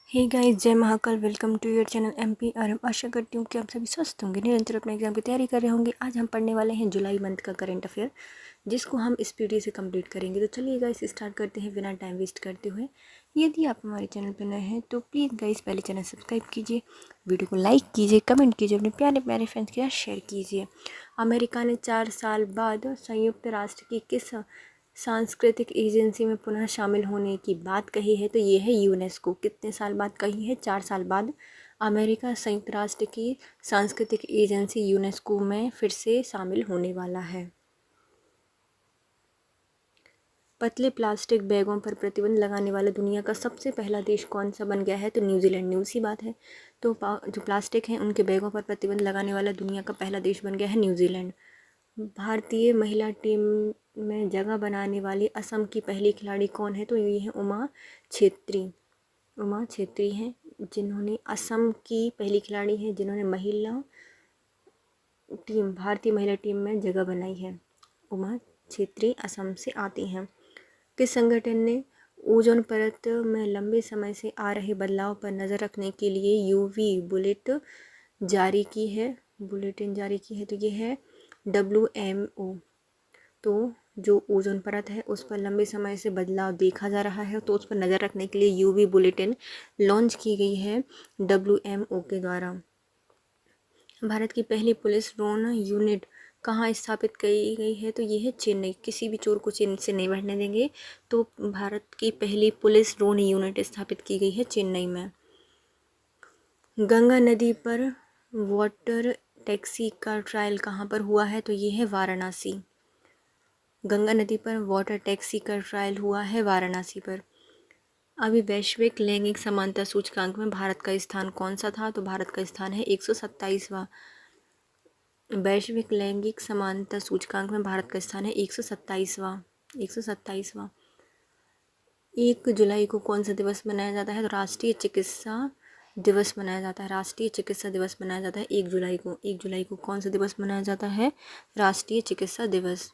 हे guys, जय Mahakal. Welcome to your channel MP और हम आशा करती हूँ कि आप सभी स्वस्थ होंगे, निरंतर अपने एग्जाम की तैयारी कर रहे होंगे। आज हम पढ़ने वाले हैं जुलाई मंथ का करंट अफेयर, जिसको हम स्पीडी से कंप्लीट करेंगे। तो चलिए गाइस स्टार्ट करते हैं बिना टाइम वेस्ट करते हुए। यदि आप हमारे चैनल पर नए हैं तो प्लीज़ गाइस पहले चैनल सब्सक्राइब कीजिए, वीडियो को लाइक कीजिए, कमेंट कीजिए, अपने प्यारे प्यारे फ्रेंड्स के साथ शेयर कीजिए। अमेरिका ने 4 साल बाद संयुक्त राष्ट्र की किस सांस्कृतिक एजेंसी में पुनः शामिल होने की बात कही है? तो ये है यूनेस्को। कितने साल बाद कही है? 4 साल बाद अमेरिका संयुक्त राष्ट्र की सांस्कृतिक एजेंसी यूनेस्को में फिर से शामिल होने वाला है। पतले प्लास्टिक बैगों पर प्रतिबंध लगाने वाला दुनिया का सबसे पहला देश कौन सा बन गया है? तो न्यूजीलैंड। न्यूज़ की बात है। तो जो प्लास्टिक हैं उनके बैगों पर प्रतिबंध लगाने वाला दुनिया का पहला देश बन गया है न्यूजीलैंड। भारतीय महिला टीम में जगह बनाने वाली असम की पहली खिलाड़ी कौन है? तो ये है उमा छेत्री। उमा छेत्री हैं जिन्होंने असम की पहली खिलाड़ी हैं जिन्होंने भारतीय महिला टीम में जगह बनाई है। उमा छेत्री असम से आती हैं। किस संगठन ने ओजोन परत में लंबे समय से आ रहे बदलाव पर नज़र रखने के लिए यूवी बुलेटिन जारी की है? तो ये है WMO। तो जो ओजोन परत है उस पर लंबे समय से बदलाव देखा जा रहा है, तो उस पर नज़र रखने के लिए यूवी बुलेटिन लॉन्च की गई है WMO के द्वारा। भारत की पहली पुलिस ड्रोन यूनिट कहाँ स्थापित की गई है? तो ये है चेन्नई। किसी भी चोर को चेन्नई से नहीं बैठने देंगे, तो भारत की पहली पुलिस ड्रोन यूनिट स्थापित की गई है चेन्नई में। गंगा नदी पर वाटर टैक्सी का ट्रायल कहाँ पर हुआ है? तो ये है वाराणसी। गंगा नदी पर वाटर टैक्सी का ट्रायल हुआ है वाराणसी पर। अभी वैश्विक लैंगिक समानता सूचकांक में भारत का स्थान कौन सा था? तो भारत का स्थान है 127वां। वैश्विक लैंगिक समानता सूचकांक में भारत का स्थान है 127वां। 127वां। 1 जुलाई को कौन सा दिवस मनाया जाता है? तो राष्ट्रीय चिकित्सा दिवस मनाया जाता है। राष्ट्रीय चिकित्सा दिवस मनाया जाता है 1 जुलाई को। 1 जुलाई को कौन सा दिवस मनाया जाता है? राष्ट्रीय चिकित्सा दिवस।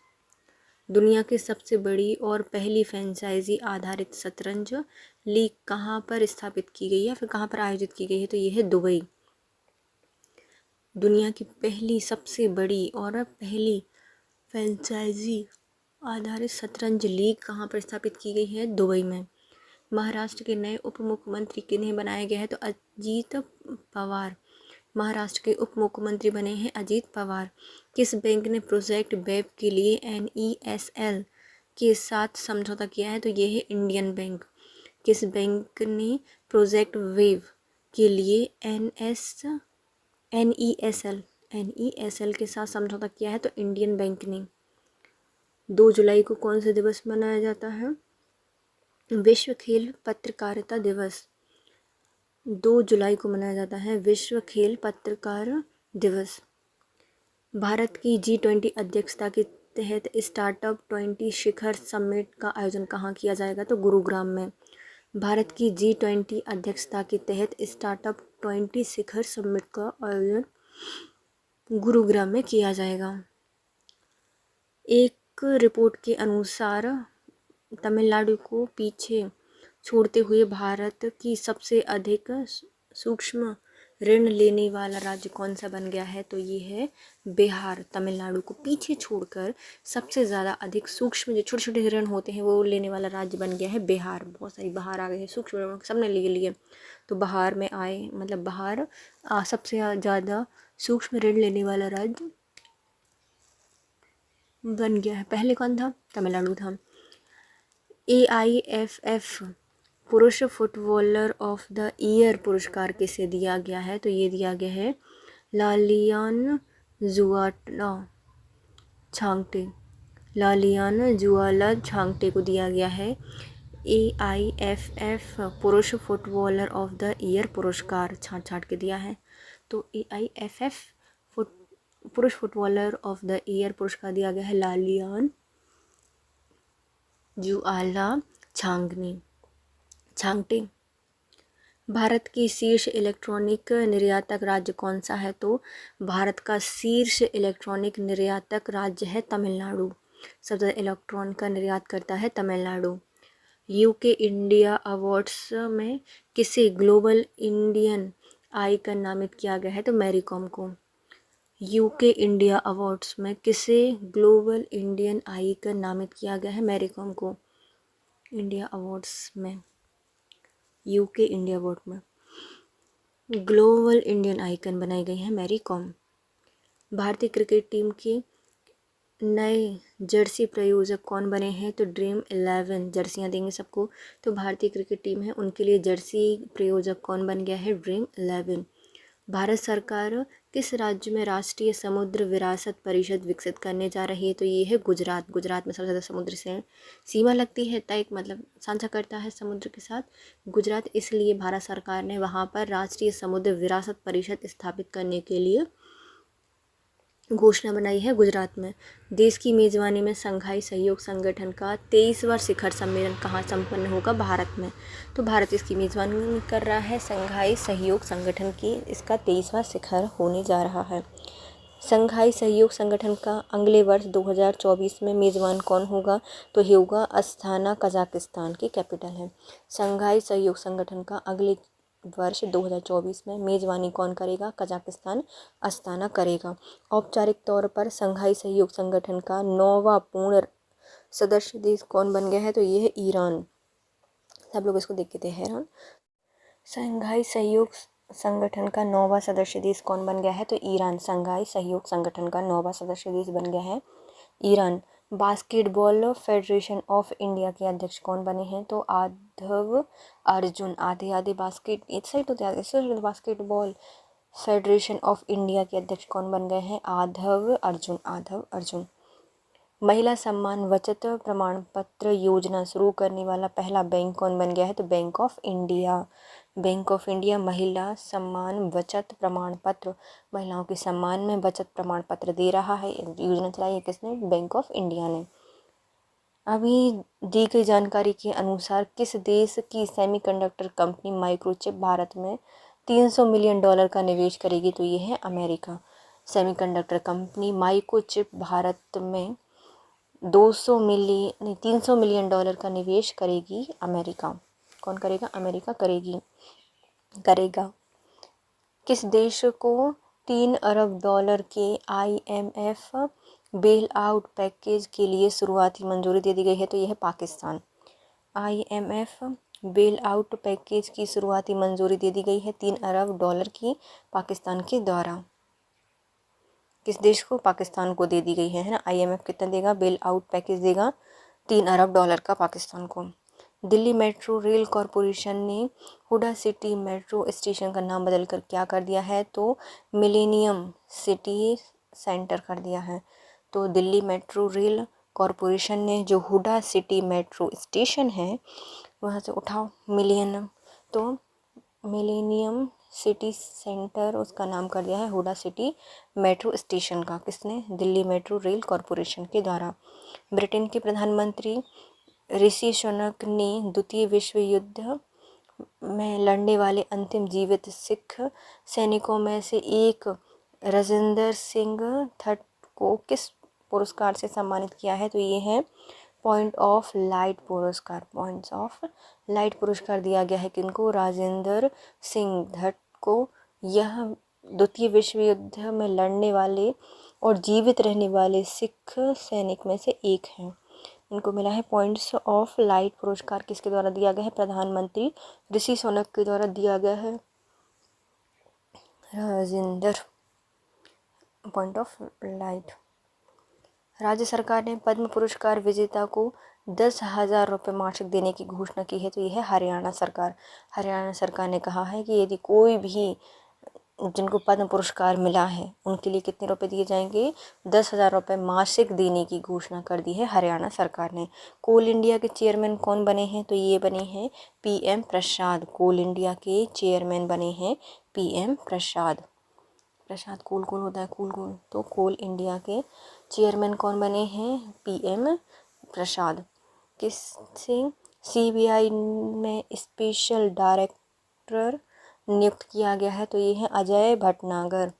दुनिया की सबसे बड़ी और पहली फ्रेंचाइजी आधारित शतरंज लीग कहाँ पर स्थापित की गई है, फिर कहाँ पर आयोजित की गई है? तो ये है दुबई। दुनिया की पहली सबसे बड़ी और पहली फ्रेंचाइजी आधारित शतरंज लीग कहाँ पर स्थापित की गई है? दुबई में। महाराष्ट्र के नए उप मुख्यमंत्री किन्हें बनाया गया है? तो अजीत पवार महाराष्ट्र के उप मुख्यमंत्री बने हैं अजीत पवार। किस बैंक ने प्रोजेक्ट वेब के लिए NESL के साथ समझौता किया है? तो ये है इंडियन बैंक। किस बैंक ने प्रोजेक्ट वेब के लिए NESL के साथ समझौता किया है? तो इंडियन बैंक ने। 2 जुलाई को कौन सा दिवस मनाया जाता है? विश्व खेल पत्रकारिता दिवस। 2 जुलाई को मनाया जाता है विश्व खेल पत्रकार दिवस। भारत की G20 अध्यक्षता के तहत स्टार्टअप 20 शिखर समिट का आयोजन कहाँ किया जाएगा? तो गुरुग्राम में। भारत की G20 अध्यक्षता के तहत स्टार्टअप 20 शिखर समिट का आयोजन गुरुग्राम में किया जाएगा। एक रिपोर्ट के अनुसार तमिलनाडु को पीछे छोड़ते हुए भारत की सबसे अधिक सूक्ष्म ऋण लेने वाला राज्य कौन सा बन गया है? तो ये है बिहार। तमिलनाडु को पीछे छोड़कर सबसे ज़्यादा अधिक सूक्ष्म जो छोटे छोटे ऋण होते हैं वो लेने वाला राज्य बन गया है बिहार। बहुत सारी बाहर आ गए हैं सूक्ष्म ऋण सबने ले लिए, तो बाहर में आए, मतलब बाहर सबसे ज़्यादा सूक्ष्म ऋण लेने वाला राज्य बन गया है। पहले कौन था? तमिलनाडु था। AIFF पुरुष फुटबॉलर ऑफ द ईयर पुरस्कार किसे दिया गया है? तो ये दिया गया है लालियान जुआला छांगटे। लालियान जुआला छांगटे को दिया गया है AIFF पुरुष फुटबॉलर ऑफ द ईयर पुरस्कार छाँट छाँट के दिया है। तो AIFF पुरुष फुटबॉलर ऑफ द ईयर पुरस्कार दिया गया है लालियान जुआला छांगटे। भारत की शीर्ष इलेक्ट्रॉनिक निर्यातक राज्य कौन सा है? तो भारत का शीर्ष इलेक्ट्रॉनिक निर्यातक राज्य है तमिलनाडु। सबसे ज़्यादा इलेक्ट्रॉनिक का निर्यात करता है तमिलनाडु। यूके इंडिया अवार्ड्स में किसे ग्लोबल इंडियन आइकन नामित किया गया है? तो मैरी कॉम को। यूके इंडिया अवार्ड्स में किसे ग्लोबल इंडियन आइकन नामित किया गया है? मैरी कॉम को। इंडिया अवार्ड्स में, यूके इंडिया अवार्ड में ग्लोबल इंडियन आइकन बनाई गई है मैरी कॉम। भारतीय क्रिकेट टीम की नए जर्सी प्रायोजक कौन बने हैं? तो ड्रीम 11 जर्सियाँ देंगे सबको। तो भारतीय क्रिकेट टीम है उनके लिए जर्सी प्रायोजक कौन बन गया है? ड्रीम 11। भारत सरकार किस राज्य में राष्ट्रीय समुद्र विरासत परिषद विकसित करने जा रही है? तो ये है गुजरात। गुजरात में सबसे ज़्यादा समुद्र से सीमा लगती है, तय मतलब साझा करता है समुद्र के साथ गुजरात, इसलिए भारत सरकार ने वहाँ पर राष्ट्रीय समुद्र विरासत परिषद स्थापित करने के लिए घोषणा बनाई है गुजरात में। देश की मेज़बानी में शंघाई सहयोग संगठन का 23वां शिखर सम्मेलन कहाँ संपन्न होगा? भारत में। तो भारत इसकी मेज़बानी कर रहा है शंघाई सहयोग संगठन की, इसका 23वां शिखर होने जा रहा है। शंघाई सहयोग संगठन का अगले वर्ष 2024 में मेज़बान कौन होगा? तो ये होगा अस्ताना, कजाकिस्तान की कैपिटल है। शंघाई सहयोग संगठन का अगले वर्ष 2024 में मेज़बानी कौन करेगा? कजाकिस्तान, अस्ताना करेगा। औपचारिक तौर पर शंघाई सहयोग संगठन का 9वां पूर्ण सदस्य देश कौन बन गया है? तो ये है ईरान। सब लोग इसको देख के थे हैरान। शंघाई सहयोग संगठन का 9वां सदस्य देश कौन बन गया है? तो ईरान। शंघाई सहयोग संगठन का 9वां सदस्य देश बन गया है Iran. Basketball federation of India के अध्यक्ष कौन बने हैं? तो आधव अर्जुन। आधे आधे बास्केट इस साइड होते हैं, इस side basketball federation of India के अध्यक्ष कौन बन गए हैं? आधव अर्जुन। आधव अर्जुन। महिला सम्मान बचत प्रमाण पत्र योजना शुरू करने वाला पहला बैंक कौन बन गया है? तो bank of India. Bank of India महिला सम्मान बचत प्रमाण पत्र, महिलाओं के सम्मान में बचत प्रमाण पत्र दे रहा है। योजना चलाई है किसने? बैंक ऑफ इंडिया ने। अभी दी गई जानकारी के अनुसार किस देश की सेमीकंडक्टर कंपनी माइक्रोचिप भारत में $300 मिलियन का निवेश करेगी? तो ये है America. Semiconductor company microchip Bharat में 300 मिलियन डॉलर का निवेश करेगी अमेरिका। कौन करेगा? अमेरिका करेगा। किस देश को 3 अरब डॉलर के IMF बेल आउट पैकेज के लिए शुरुआती मंजूरी दे दी गई है? तो यह है Pakistan. IMF bail out package की शुरुआती मंजूरी दे दी गई है 3 अरब डॉलर की पाकिस्तान के द्वारा। किस देश को? पाकिस्तान को दे दी गई है ना। IMF कितना देगा? बेल आउट पैकेज देगा 3 अरब डॉलर का पाकिस्तान को। दिल्ली मेट्रो रेल कॉरपोरेशन ने हुडा सिटी मेट्रो स्टेशन का नाम बदलकर क्या कर दिया है? तो मिलेनियम सिटी सेंटर कर दिया है। तो दिल्ली मेट्रो रेल कॉरपोरेशन ने जो हुडा सिटी मेट्रो स्टेशन है वहाँ से उठाओ मिलेनियम, तो मिलेनियम सिटी सेंटर उसका नाम कर दिया है हुडा सिटी मेट्रो स्टेशन का। किसने? दिल्ली मेट्रो रेल कॉरपोरेशन के द्वारा। ब्रिटेन के प्रधानमंत्री ऋषि सुनक ने द्वितीय विश्व युद्ध में लड़ने वाले अंतिम जीवित सिख सैनिकों में से एक राजेंद्र सिंह थट को किस पुरस्कार से सम्मानित किया है? तो ये है पॉइंट ऑफ लाइट पुरस्कार। पॉइंट्स ऑफ लाइट पुरस्कार दिया गया है किनको? राजेंद्र सिंह धट को। यह द्वितीय विश्व युद्ध में लड़ने वाले और जीवित रहने वाले सिख सैनिक में से एक हैं। इनको मिला है पॉइंट्स ऑफ लाइट पुरस्कार। किसके द्वारा दिया गया है? प्रधानमंत्री ऋषि सुनक के द्वारा दिया गया है। Rajendra point of light. राज्य सरकार ने पद्म पुरस्कार विजेता को 10,000 रुपये मासिक देने की घोषणा की है। तो यह है हरियाणा सरकार। हरियाणा सरकार ने कहा है कि यदि कोई भी जिनको पद्म पुरस्कार मिला है उनके लिए कितने रुपए दिए जाएंगे? 10,000 रुपये मासिक देने की घोषणा कर दी है हरियाणा सरकार ने। कोल इंडिया के चेयरमैन कौन बने हैं? तो ये बने हैं PM प्रसाद। कोल इंडिया के चेयरमैन बने हैं PM प्रसाद। प्रसाद कोल कोल होता है, कूल कोल। तो कोल इंडिया के चेयरमैन कौन बने हैं? PM प्रसाद। किससे CBI में स्पेशल डायरेक्टर नियुक्त किया गया है? तो ये है अजय भटनागर।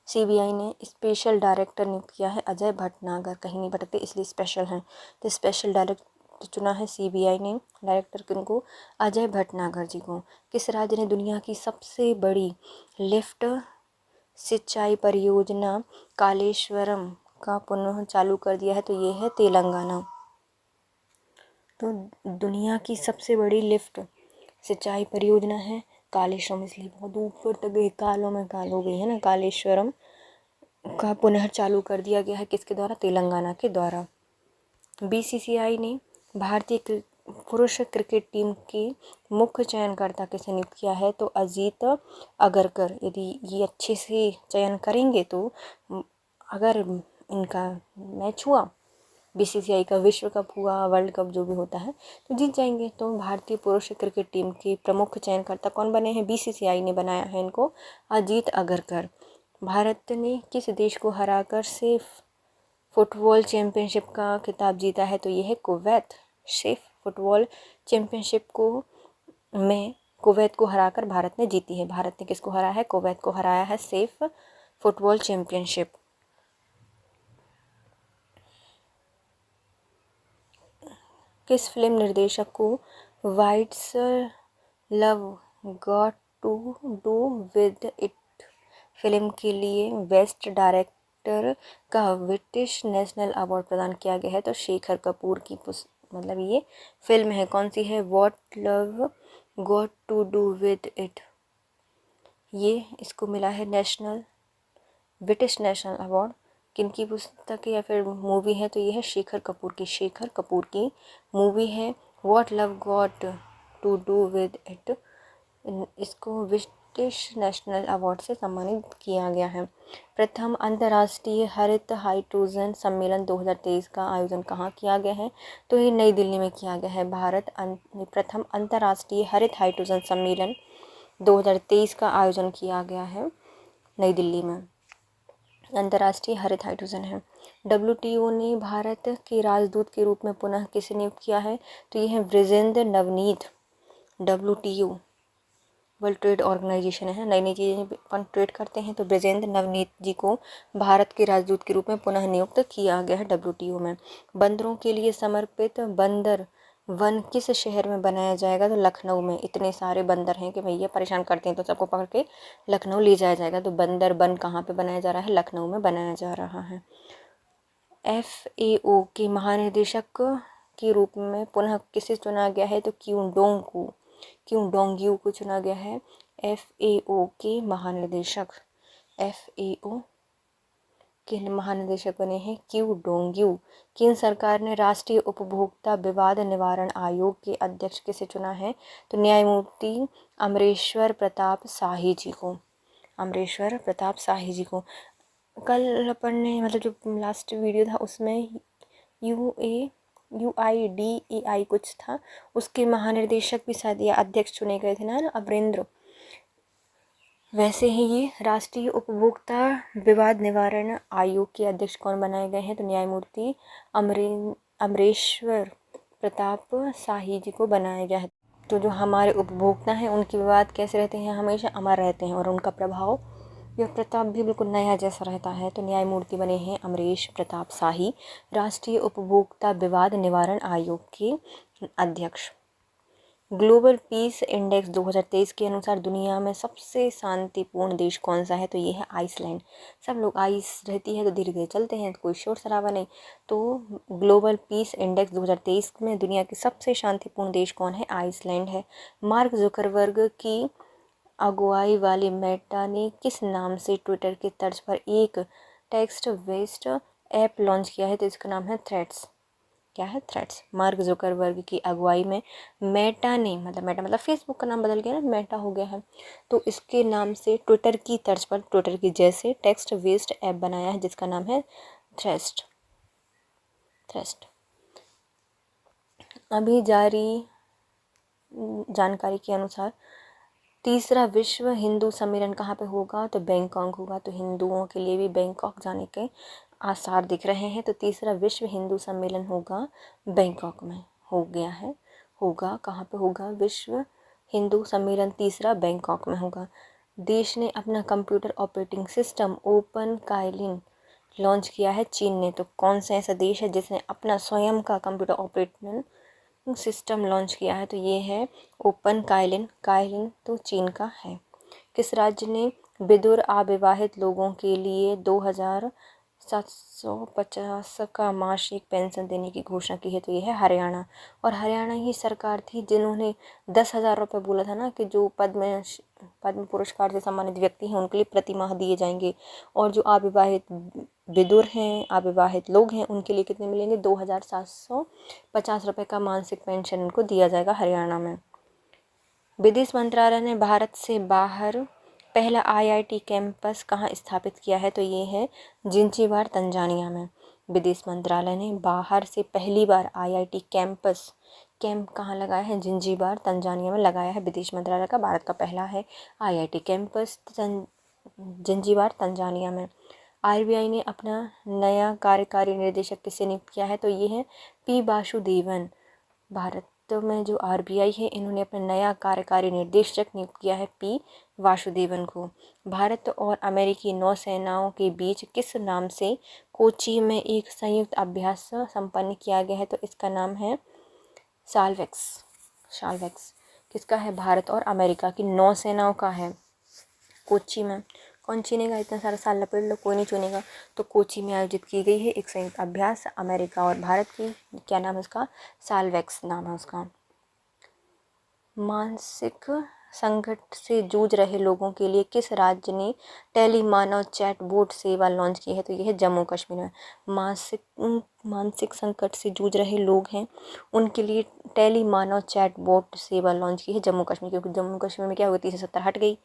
CBI ने स्पेशल डायरेक्टर नियुक्त किया है अजय भटनागर। कहीं नहीं भटकते इसलिए स्पेशल हैं। तो स्पेशल डायरेक्टर तो चुना है CBI ने डायरेक्टर किनको, अजय भटनागर जी को। किस राज्य ने दुनिया की सबसे बड़ी लिफ्ट सिंचाई परियोजना कालेश्वरम का पुनः चालू कर दिया है, तो ये है तेलंगाना। तो दुनिया की सबसे बड़ी लिफ्ट सिंचाई परियोजना है कालेश्वरम, इसलिए बहुत ऊपर तक गई, कालों में काल हो गई है ना, कालेश्वरम का पुनः चालू कर दिया गया है, किसके द्वारा, तेलंगाना के द्वारा। BCCI ने भारतीय पुरुष क्रिकेट टीम के मुख्य चयनकर्ता किसे नियुक्त किया है, तो अजीत अगरकर। यदि ये अच्छे से चयन करेंगे तो अगर इनका मैच हुआ, BCCI का विश्व कप हुआ, वर्ल्ड कप जो भी होता है, तो जीत जाएंगे। तो भारतीय पुरुष क्रिकेट टीम के प्रमुख चयनकर्ता कौन बने हैं, BCCI ने बनाया है इनको, अजीत अगरकर। भारत ने किस देश को हराकर सिर्फ फुटबॉल चैंपियनशिप का खिताब जीता है, तो ये है कुवैत। सिर्फ फुटबॉल चैंपियनशिप कुवैत को हराकर भारत ने जीती है। भारत ने किसको हराया है, कुवैत को हराया है सिर्फ फुटबॉल चैंपियनशिप। किस फिल्म निर्देशक को what's love got to do with it film के लिए बेस्ट डायरेक्टर का ब्रिटिश नेशनल अवार्ड प्रदान किया गया है, तो शेखर कपूर की मतलब ये फिल्म है, कौन सी है, what love got to do with it. ये इसको मिला है ब्रिटिश नेशनल अवार्ड। किनकी पुस्तक या फिर मूवी है, तो ये है शेखर कपूर की मूवी है what love got to do with it. इसको ब्रिटिश नेशनल अवार्ड से सम्मानित किया गया है। प्रथम अंतर्राष्ट्रीय हरित हाइड्रोजन सम्मेलन 2023 का आयोजन कहाँ किया गया है, तो ये नई दिल्ली में किया गया है। प्रथम अंतर्राष्ट्रीय हरित हाइड्रोजन सम्मेलन 2023 का आयोजन किया गया है नई दिल्ली में। अंतर्राष्ट्रीय हरित हाइड्रोजन है। WTO ने भारत के राजदूत के रूप में पुनः किसे नियुक्त किया है, तो ये है Brijendra Navneet. WTO World Trade Organization है, नई नई चीज़ें अपन ट्रेड करते हैं, तो ब्रिजेंद्र नवनीत जी को भारत के राजदूत के रूप में पुनः नियुक्त किया गया है WTO में। बंदरों के लिए समर्पित बंदर वन किस शहर में बनाया जाएगा, तो लखनऊ में। इतने सारे बंदर हैं कि भैया परेशान करते हैं, तो सबको पकड़ के लखनऊ ले जाया जाएगा, तो बंदर वन कहाँ पे बनाया जा रहा है, लखनऊ में बनाया जा रहा है। FAO के महानिदेशक के रूप में पुनः किसे चुना गया है, तो क्यू डोंग को चुना गया है FAO के महानिदेशक। FAO के महानिदेशक बने हैं क्यू डोंग। केंद्र सरकार ने राष्ट्रीय उपभोक्ता विवाद निवारण आयोग के अध्यक्ष किसे चुना है, तो न्यायमूर्ति अमरेश्वर प्रताप शाही जी को। कल अपन ने मतलब जो लास्ट वीडियो था उसमें UIDAI कुछ था, उसके महानिर्देशक भी शायद या अध्यक्ष चुने गए थे ना अमरेंद्र। वैसे ही ये राष्ट्रीय उपभोक्ता विवाद निवारण आयोग के अध्यक्ष कौन बनाए गए हैं, तो न्यायमूर्ति अमरेश्वर प्रताप शाही जी को बनाया गया है। तो जो हमारे उपभोक्ता हैं उनके विवाद कैसे रहते हैं, हमेशा अमर रहते हैं, और उनका प्रभाव या प्रताप भी बिल्कुल नया जैसा रहता है। तो न्यायमूर्ति बने हैं अमरेश प्रताप शाही, राष्ट्रीय उपभोक्ता विवाद निवारण आयोग के अध्यक्ष। ग्लोबल पीस इंडेक्स 2023 के अनुसार दुनिया में सबसे शांतिपूर्ण देश कौन सा है, तो ये है आइसलैंड। सब लोग आइस रहती है तो धीरे धीरे चलते हैं, कोई शोर शराबा नहीं। तो ग्लोबल पीस इंडेक्स 2023 में दुनिया के सबसे शांतिपूर्ण देश कौन है, आइसलैंड है। मार्क जुकरबर्ग की अगुवाई वाली मेटा ने किस नाम से ट्विटर के तर्ज पर एक टेक्स्ट बेस्ड ऐप लॉन्च किया है, तो इसका नाम है थ्रेड्स। क्या है, थ्रेड्स। मार्क जुकरबर्ग की अगुवाई में मेटा ने, मतलब फेसबुक का नाम बदल गया ना, मेटा हो गया है, तो इसके नाम से ट्विटर की तर्ज पर, ट्विटर की जैसे टेक्स्ट बेस्ड ऐप बनाया है जिसका नाम है थ्रेड्स। अभी जारी जानकारी के अनुसार तीसरा विश्व हिंदू सम्मेलन कहाँ पे होगा, तो बैंकॉक होगा। तो हिंदुओं के लिए भी बैंकॉक जाने के आसार दिख रहे हैं। तो तीसरा विश्व हिंदू सम्मेलन होगा बैंकॉक में, हो गया है, होगा कहाँ पे होगा, विश्व हिंदू सम्मेलन तीसरा बैंकॉक में होगा। देश ने अपना computer operating system open Kaelin launch किया है चीन ने। तो कौन सा ऐसा देश है जिसने अपना स्वयं का कंप्यूटर ऑपरेटिंग सिस्टम लॉन्च किया है? तो ये है ओपन काइलिन। काइलिन तो चीन का है। किस राज्य ने विदुर अविवाहित लोगों के लिए 2750 का मासिक पेंशन देने की घोषणा की है? तो ये है हरियाणा। और हरियाणा ही सरकार थी जिन्होंने 10,000 रुपये बोला था ना कि जो पद्म पुरस्कार से सम्मानित व्यक्ति हैं उनके लिए प्रति माह दिए जाएंगे, और जो अविवाहित विदुर हैं, अविवाहित लोग हैं, उनके लिए कितने मिलेंगे? 2750 रुपये का मासिक पेंशन उनको दिया जाएगा हरियाणा में। विदेश मंत्रालय ने भारत से बाहर पहला IIT कैंपस कहाँ स्थापित किया है? तो ये है जिंजीबार तंजानिया में। विदेश मंत्रालय ने बाहर से पहली बार IIT कैंप कहाँ लगाया है? जिंजीबार तंजानिया में लगाया है विदेश मंत्रालय का। भारत का पहला है IIT कैंपस जिंजीबार तंजानिया में। RBI ने अपना नया कार्यकारी निर्देशक किसे नियुक्त किया है? तो ये है P वासुदेवन। भारत में जो RBI है इन्होंने अपना नया कार्यकारी निर्देशक नियुक्त किया है P वासुदेवन को। भारत और अमेरिकी नौसेनाओं के बीच किस नाम से कोच्चि में एक संयुक्त अभ्यास संपन्न किया गया है? तो इसका नाम है साल्वेक्स। किसका है? भारत और अमेरिका की नौसेनाओं का है। कोच्चि में। कौन चुनेगा? इतना सारा साल लपेट लो, कोई नहीं चुनेगा। तो कोच्चि में आयोजित की गई है एक संयुक्त अभ्यास अमेरिका और भारत की। क्या नाम है उसका? साल्वेक्स नाम है उसका। मानसिक संकट से जूझ रहे लोगों के लिए किस राज्य ने टेली मानव चैटबॉट सेवा लॉन्च की है? तो यह है जम्मू कश्मीर में। मानसिक संकट से जूझ रहे लोग हैं उनके लिए टेली मानव चैटबॉट सेवा लॉन्च की है जम्मू कश्मीर, क्योंकि जम्मू कश्मीर में क्या हुआ, 30-70 हट गई,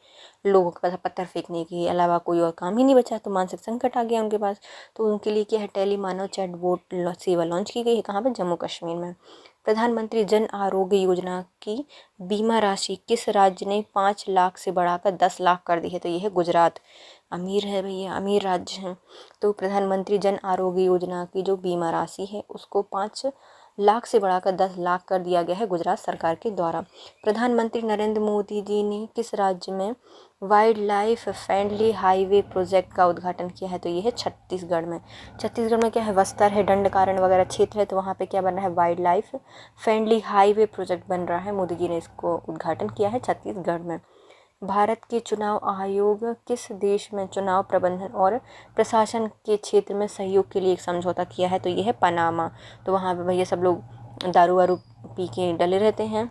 लोगों के पास पत्थर फेंकने के अलावा कोई और काम ही नहीं बचा, तो मानसिक संकट आ गया उनके पास। तो उनके लिए क्या है? टेली मानव चैटबॉट सेवा लॉन्च की गई है। कहाँ पर? जम्मू कश्मीर में। प्रधानमंत्री जन आरोग्य योजना की बीमा राशि किस राज्य ने 5 लाख से बढ़ाकर 10 लाख कर दी है? तो ये है गुजरात। अमीर है भैया, अमीर राज्य हैं। तो प्रधानमंत्री जन आरोग्य योजना की जो बीमा राशि है उसको 5 लाख से बढ़ाकर 10 लाख कर दिया गया है गुजरात सरकार के द्वारा। प्रधानमंत्री नरेंद्र मोदी जी ने किस राज्य में wild life friendly highway project का उद्घाटन किया है? तो ये है छत्तीसगढ़ में। छत्तीसगढ़ में क्या है? बस्तर है, दंडकारण्य वगैरह क्षेत्र है, तो वहाँ पे क्या बन रहा है? Wild life friendly highway project बन रहा है। मोदी जी ने इसको उद्घाटन किया है छत्तीसगढ़ में। भारत के चुनाव आयोग किस देश में चुनाव प्रबंधन और प्रशासन के क्षेत्र में सहयोग के लिए एक समझौता किया है? तो ये है पनामा। तो वहाँ पे भैया सब लोग दारू वारू पी के डले रहते हैं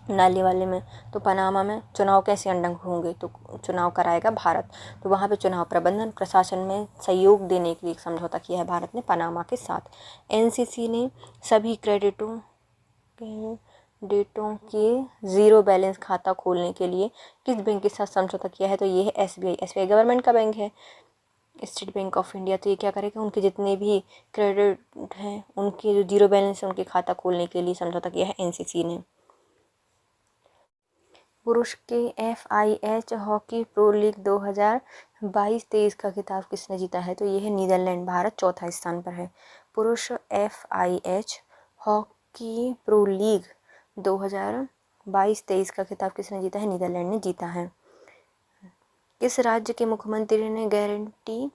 नाले वाले में, तो पनामा में चुनाव कैसे अंडंग होंगे? तो चुनाव कराएगा भारत। तो वहाँ पे चुनाव प्रबंधन प्रशासन में सहयोग देने के लिए एक समझौता किया है भारत ने पनामा के साथ। NCC ने सभी क्रेडिटों के ज़ीरो बैलेंस खाता खोलने के लिए किस बैंक के साथ समझौता किया है? तो ये है SBI गवर्नमेंट का बैंक है, स्टेट बैंक ऑफ इंडिया। तो ये क्या करेगा? उनके जितने भी क्रेडिट हैं उनके जो जीरो बैलेंस है उनके खाता खोलने के लिए समझौता किया है NCC ने। पुरुष के FIH हॉकी प्रो लीग 2022-23 का खिताब किसने जीता है? तो ये है नीदरलैंड। भारत चौथा स्थान पर है। पुरुष FIH हॉकी प्रो लीग 2022-23 का खिताब किसने जीता है? नीदरलैंड ने जीता है। किस राज्य के मुख्यमंत्री ने गारंटी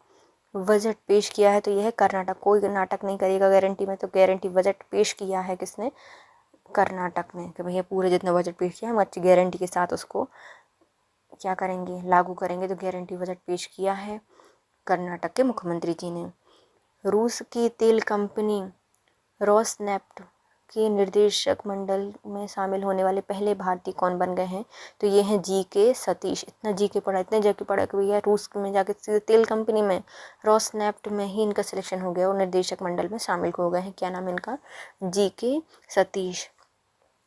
बजट पेश किया है? तो यह है कर्नाटक। कोई नाटक नहीं करेगा गारंटी में, तो गारंटी बजट पेश किया है किसने? कर्नाटक ने, कि भैया पूरे जितना बजट पेश किया हम अच्छी गारंटी के साथ उसको क्या करेंगे? लागू करेंगे। तो गारंटी बजट पेश किया है कर्नाटक के मुख्यमंत्री जी ने। रूस की तेल कंपनी रोसनेफ्ट के निर्देशक मंडल में शामिल होने वाले पहले भारतीय कौन बन गए हैं? तो ये हैं GK सतीश। इतना GK पढ़ा, इतने GK पढ़ा कि भैया रूस में जाके सीधे तेल कंपनी में रोसनेफ्ट में ही इनका सिलेक्शन हो गया और निर्देशक मंडल में शामिल हो गए हैं। क्या नाम है इनका? GK सतीश।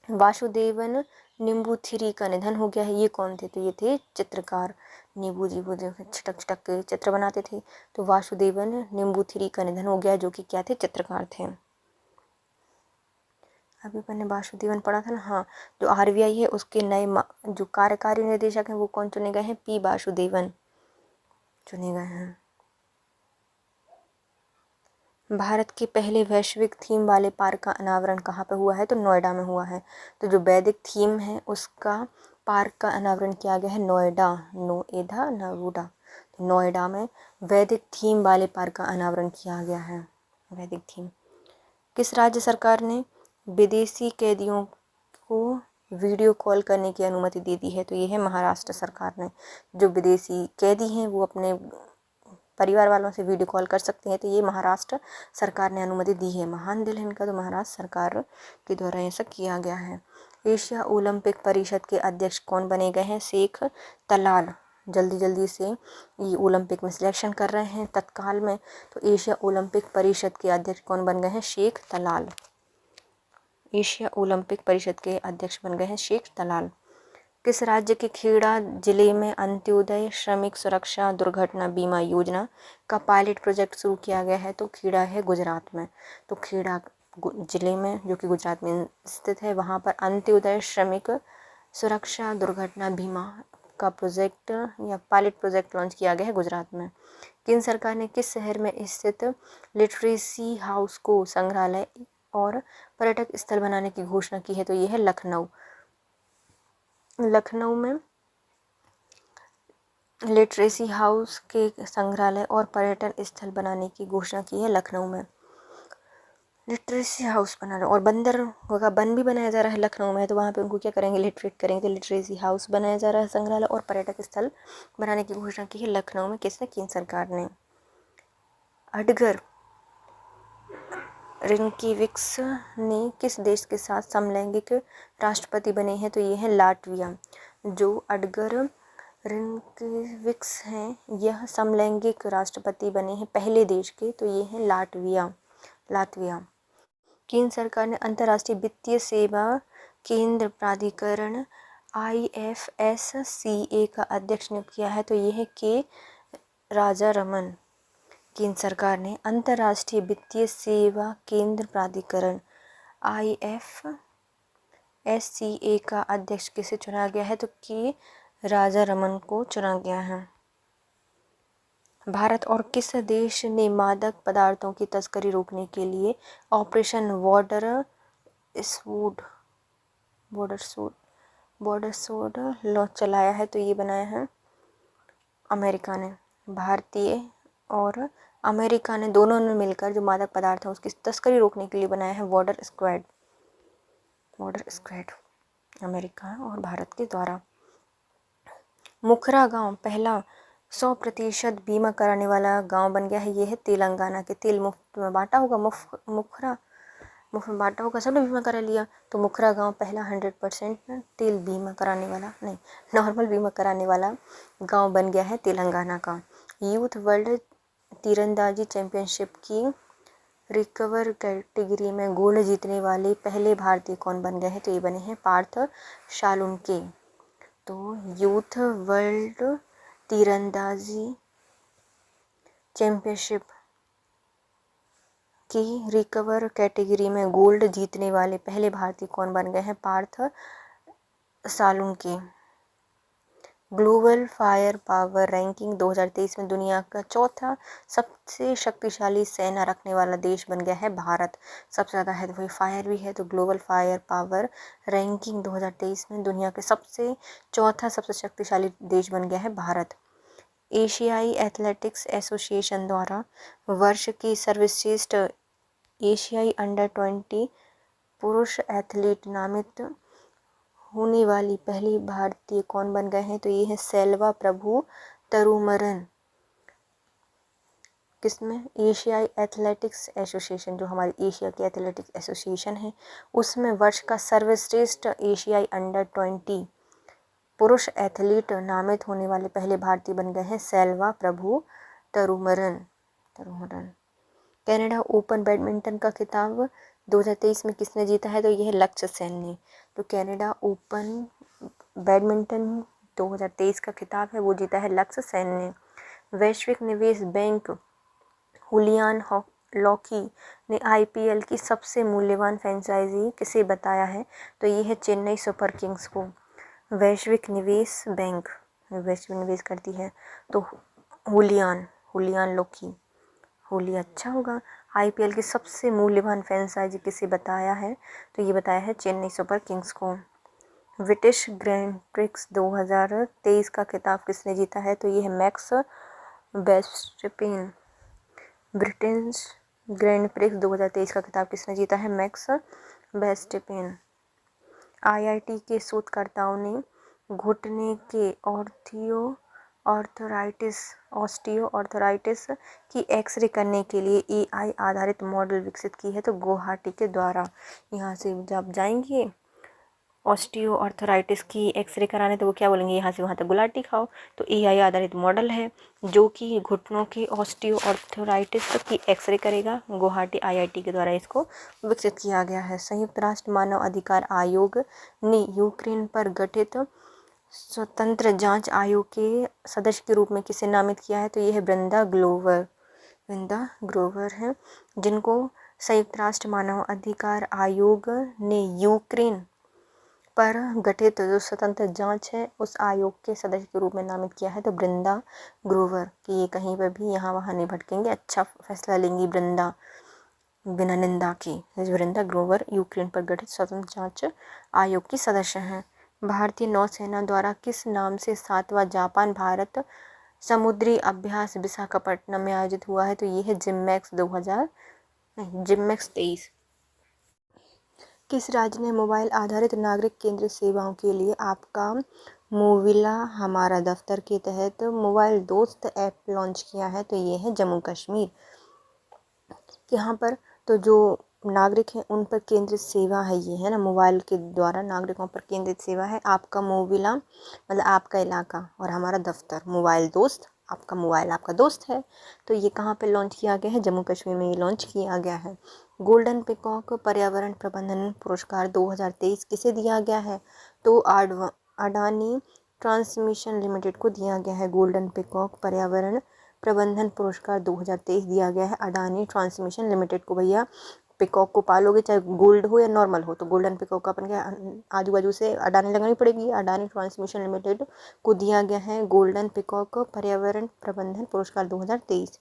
वासुदेवन निम्बूथिरी का निधन हो गया है। ये कौन थे? तो ये थे चित्रकार। नींबू जी वो छटक छटक के चित्र बनाते थे। तो वासुदेवन निम्बूथिरी का निधन हो गया, जो कि क्या थे? चित्रकार थे। अभी मैंने वासुदेवन पढ़ा था ना। हाँ, जो RBI है उसके नए जो कार्यकारी निदेशक हैं वो कौन चुने गए हैं? P वासुदेवन चुने गए हैं। भारत के पहले वैश्विक थीम वाले पार्क का अनावरण कहाँ पर हुआ है? तो नोएडा में हुआ है। तो जो वैदिक थीम है उसका पार्क का अनावरण किया गया है नोएडा। नोएडा नोएडा तो नोएडा में वैदिक थीम वाले पार्क का अनावरण किया गया है। वैदिक थीम। किस राज्य सरकार ने विदेशी कैदियों को वीडियो कॉल करने की अनुमति दे दी है? तो ये है महाराष्ट्र सरकार ने। जो विदेशी कैदी हैं वो अपने परिवार वालों से वीडियो कॉल कर सकते हैं, तो ये महाराष्ट्र सरकार ने अनुमति दी है। महान दिल है इनका, तो महाराष्ट्र सरकार के द्वारा ऐसा किया गया है। एशिया ओलंपिक परिषद के अध्यक्ष कौन बने गए हैं? शेख तलाल। जल्दी जल्दी से ये ओलंपिक में सिलेक्शन कर रहे हैं तत्काल में। तो एशिया ओलंपिक परिषद के अध्यक्ष कौन बन गए हैं? शेख तलाल। एशिया ओलंपिक परिषद के अध्यक्ष बन गए हैं शेख तलाल। किस राज्य के खेड़ा जिले में अंत्योदय श्रमिक सुरक्षा दुर्घटना बीमा योजना का पायलट प्रोजेक्ट शुरू किया गया है? तो खेड़ा है गुजरात में। तो खेड़ा जिले में, जो कि गुजरात में स्थित है, वहाँ पर अंत्योदय श्रमिक सुरक्षा दुर्घटना बीमा का प्रोजेक्ट या पायलट प्रोजेक्ट लॉन्च किया गया है गुजरात में। केंद्र सरकार ने किस शहर में स्थित लिटरेसी हाउस को संग्रहालय और पर्यटक स्थल बनाने की घोषणा की है? तो ये है लखनऊ। लखनऊ में लिटरेसी हाउस के संग्रहालय और पर्यटन स्थल बनाने की घोषणा की है लखनऊ में। लिटरेसी हाउस बना रहा, और बंदर का वन भी बनाया जा रहा है लखनऊ में, तो वहाँ पे उनको क्या करेंगे? लिटरेट करेंगे। तो लिटरेसी हाउस बनाया जा रहा है, संग्रहालय और पर्यटक स्थल बनाने की घोषणा की है लखनऊ में। किसने? केंद्र सरकार ने। अडगर रिंकीविक्स ने किस देश के साथ समलैंगिक राष्ट्रपति बने हैं? तो ये है लाटविया। जो अडगर रिंकीविक्स हैं, यह समलैंगिक राष्ट्रपति बने हैं पहले देश के, तो ये है लातविया। केंद्र सरकार ने अंतर्राष्ट्रीय वित्तीय सेवा केंद्र प्राधिकरण IFSCA का अध्यक्ष नियुक्त किया है? तो ये है के राजारमन। केंद्र सरकार ने अंतर्राष्ट्रीय वित्तीय सेवा केंद्र प्राधिकरण IFSCA का अध्यक्ष किसे चुना गया है? तो के राजारमन को चुना गया है। भारत और किस देश ने मादक पदार्थों की तस्करी रोकने के लिए ऑपरेशन बॉर्डर सूट चलाया है? तो ये बनाया है अमेरिका ने। भारतीय और अमेरिका ने दोनों ने मिलकर जो मादक पदार्थ है उसकी तस्करी रोकने के लिए बनाया है बॉर्डर स्क्वाड, अमेरिका और भारत के द्वारा। मुखरा गांव पहला 100% बीमा कराने वाला गांव बन गया है। ये है तेलंगाना के। तेल मुफ्त में बांटा होगा, मुखरा मुफ्त में बांटा होगा, सबने बीमा करा लिया। तो मुखरा गांव पहला 100% तेल बीमा कराने वाला, नहीं, नॉर्मल बीमा कराने वाला गांव बन गया है तेलंगाना का। यूथ वर्ल्ड तीरंदाजी चैंपियनशिप की रिकवर कैटेगरी में गोल्ड जीतने वाले पहले भारतीय कौन बन गए हैं? तो ये बने हैं पार्थ शालुनके। तो यूथ वर्ल्ड तीरंदाजी चैंपियनशिप की रिकवर कैटेगरी में गोल्ड जीतने वाले पहले भारतीय कौन बन गए हैं? Parth Salunkhe. Global fire power ranking 2023 में दुनिया का चौथा सबसे शक्तिशाली सेना रखने वाला देश बन गया है भारत। सबसे ज़्यादा है तो वही फायर भी है, तो ग्लोबल फायर पावर रैंकिंग 2023 में दुनिया के चौथा सबसे शक्तिशाली देश बन गया है भारत। एशियाई एथलेटिक्स एसोसिएशन द्वारा वर्ष की सर्वश्रेष्ठ एशियाई अंडर-20 पुरुष एथलीट नामित होने वाली पहली भारतीय कौन बन गए हैं? तो ये है सेल्वा प्रभु तरुमरन। किसमें? एशियाई एथलेटिक्स एसोसिएशन, जो हमारी एशिया की एथलेटिक्स एसोसिएशन है, उसमें वर्ष का सर्वश्रेष्ठ एशियाई अंडर-20 पुरुष एथलीट नामित होने वाले पहले भारतीय बन गए हैं सेल्वा प्रभु तरुमरन। कनाडा ओपन बैडमिंटन का खिताब 2023 में किसने जीता है? तो यह है लक्ष्य सेन ने। तो कनाडा ओपन बैडमिंटन 2023 का खिताब है वो जीता है लक्ष्य सेन ने। वैश्विक निवेश बैंक हुलियान लॉकी ने IPL की सबसे मूल्यवान फ्रेंचाइजी किसे बताया है? तो ये है चेन्नई सुपर किंग्स को। वैश्विक निवेश बैंक वैश्विक निवेश करती है, तो हुलियान लॉकी, होली अच्छा होगा। IPL की सबसे मूल्यवान फ्रेंचाइजी किसे बताया है? तो ये बताया है चेन्नई सुपर किंग्स को। ब्रिटिश ग्रैंड प्रिक्स 2023 का खिताब किसने जीता है? तो ये है मैक्स वर्स्टेपेन। ब्रिटिश ग्रैंड प्रिक्स 2023 का खिताब किसने जीता है? मैक्स वेस्टपेन। IIT के शोधकर्ताओं ने घुटने के ऑस्टियोआर्थराइटिस की एक्सरे करने के लिए AI आधारित मॉडल विकसित की है। तो गुवाहाटी के द्वारा, यहाँ से जब जाएंगे ऑस्टियोआर्थराइटिस की एक्सरे कराने तो वो क्या बोलेंगे, यहाँ से वहाँ तक गुलाटी खाओ। तो AI आधारित मॉडल है जो कि घुटनों की ऑस्टियोआर्थराइटिस की एक्सरे करेगा। गुवाहाटी IIT के द्वारा इसको विकसित किया गया है। संयुक्त राष्ट्र मानव अधिकार आयोग ने यूक्रेन पर गठित स्वतंत्र जांच आयोग के सदस्य के रूप में किसे नामित किया है, तो ये है वृंदा ग्रोवर है, जिनको संयुक्त राष्ट्र मानव अधिकार आयोग ने यूक्रेन पर गठित जो स्वतंत्र जांच है उस आयोग के सदस्य के रूप में नामित किया है। तो वृंदा ग्रोवर कि ये कहीं पर भी यहाँ वहाँ नहीं भटकेंगे, अच्छा फैसला लेंगी वृंदा बिना निंदा की। वृंदा ग्रोवर यूक्रेन पर गठित स्वतंत्र जांच आयोग की सदस्य हैं। भारतीय नौसेना द्वारा किस नाम से 7वां जापान भारत समुद्री अभ्यास विशाखापट्टनम में आयोजित हुआ है, तो ये है जिमैक्स 23। किस राज्य ने मोबाइल आधारित नागरिक केंद्रित सेवाओं के लिए आपका मोविला हमारा दफ्तर के तहत मोबाइल दोस्त ऐप लॉन्च किया है, तो ये है जम्मू कश्मीर। यहाँ पर तो जो नागरिक हैं उन पर केंद्रित सेवा है, ये है ना, मोबाइल के द्वारा नागरिकों पर केंद्रित सेवा है। आपका मोविला मतलब आपका इलाका और हमारा दफ्तर, मोबाइल दोस्त, आपका मोबाइल आपका दोस्त है। तो ये कहाँ पे लॉन्च किया गया है, जम्मू कश्मीर में ये लॉन्च किया गया है। गोल्डन पीकॉक पर्यावरण प्रबंधन पुरस्कार 2023 किसे दिया गया है, तो अडानी ट्रांसमिशन लिमिटेड को दिया गया है। गोल्डन पीकॉक पर्यावरण प्रबंधन पुरस्कार 2023 दिया गया है अडानी ट्रांसमिशन लिमिटेड को। भैया पिकॉक को पालोगे चाहे गोल्ड हो या नॉर्मल हो, तो गोल्डन पिकॉक का अपन क्या आजू बाजू से अडानी लगानी पड़ेगी। अडानी ट्रांसमिशन लिमिटेड को दिया गया है गोल्डन पिकॉक पर्यावरण प्रबंधन पुरस्कार 2023।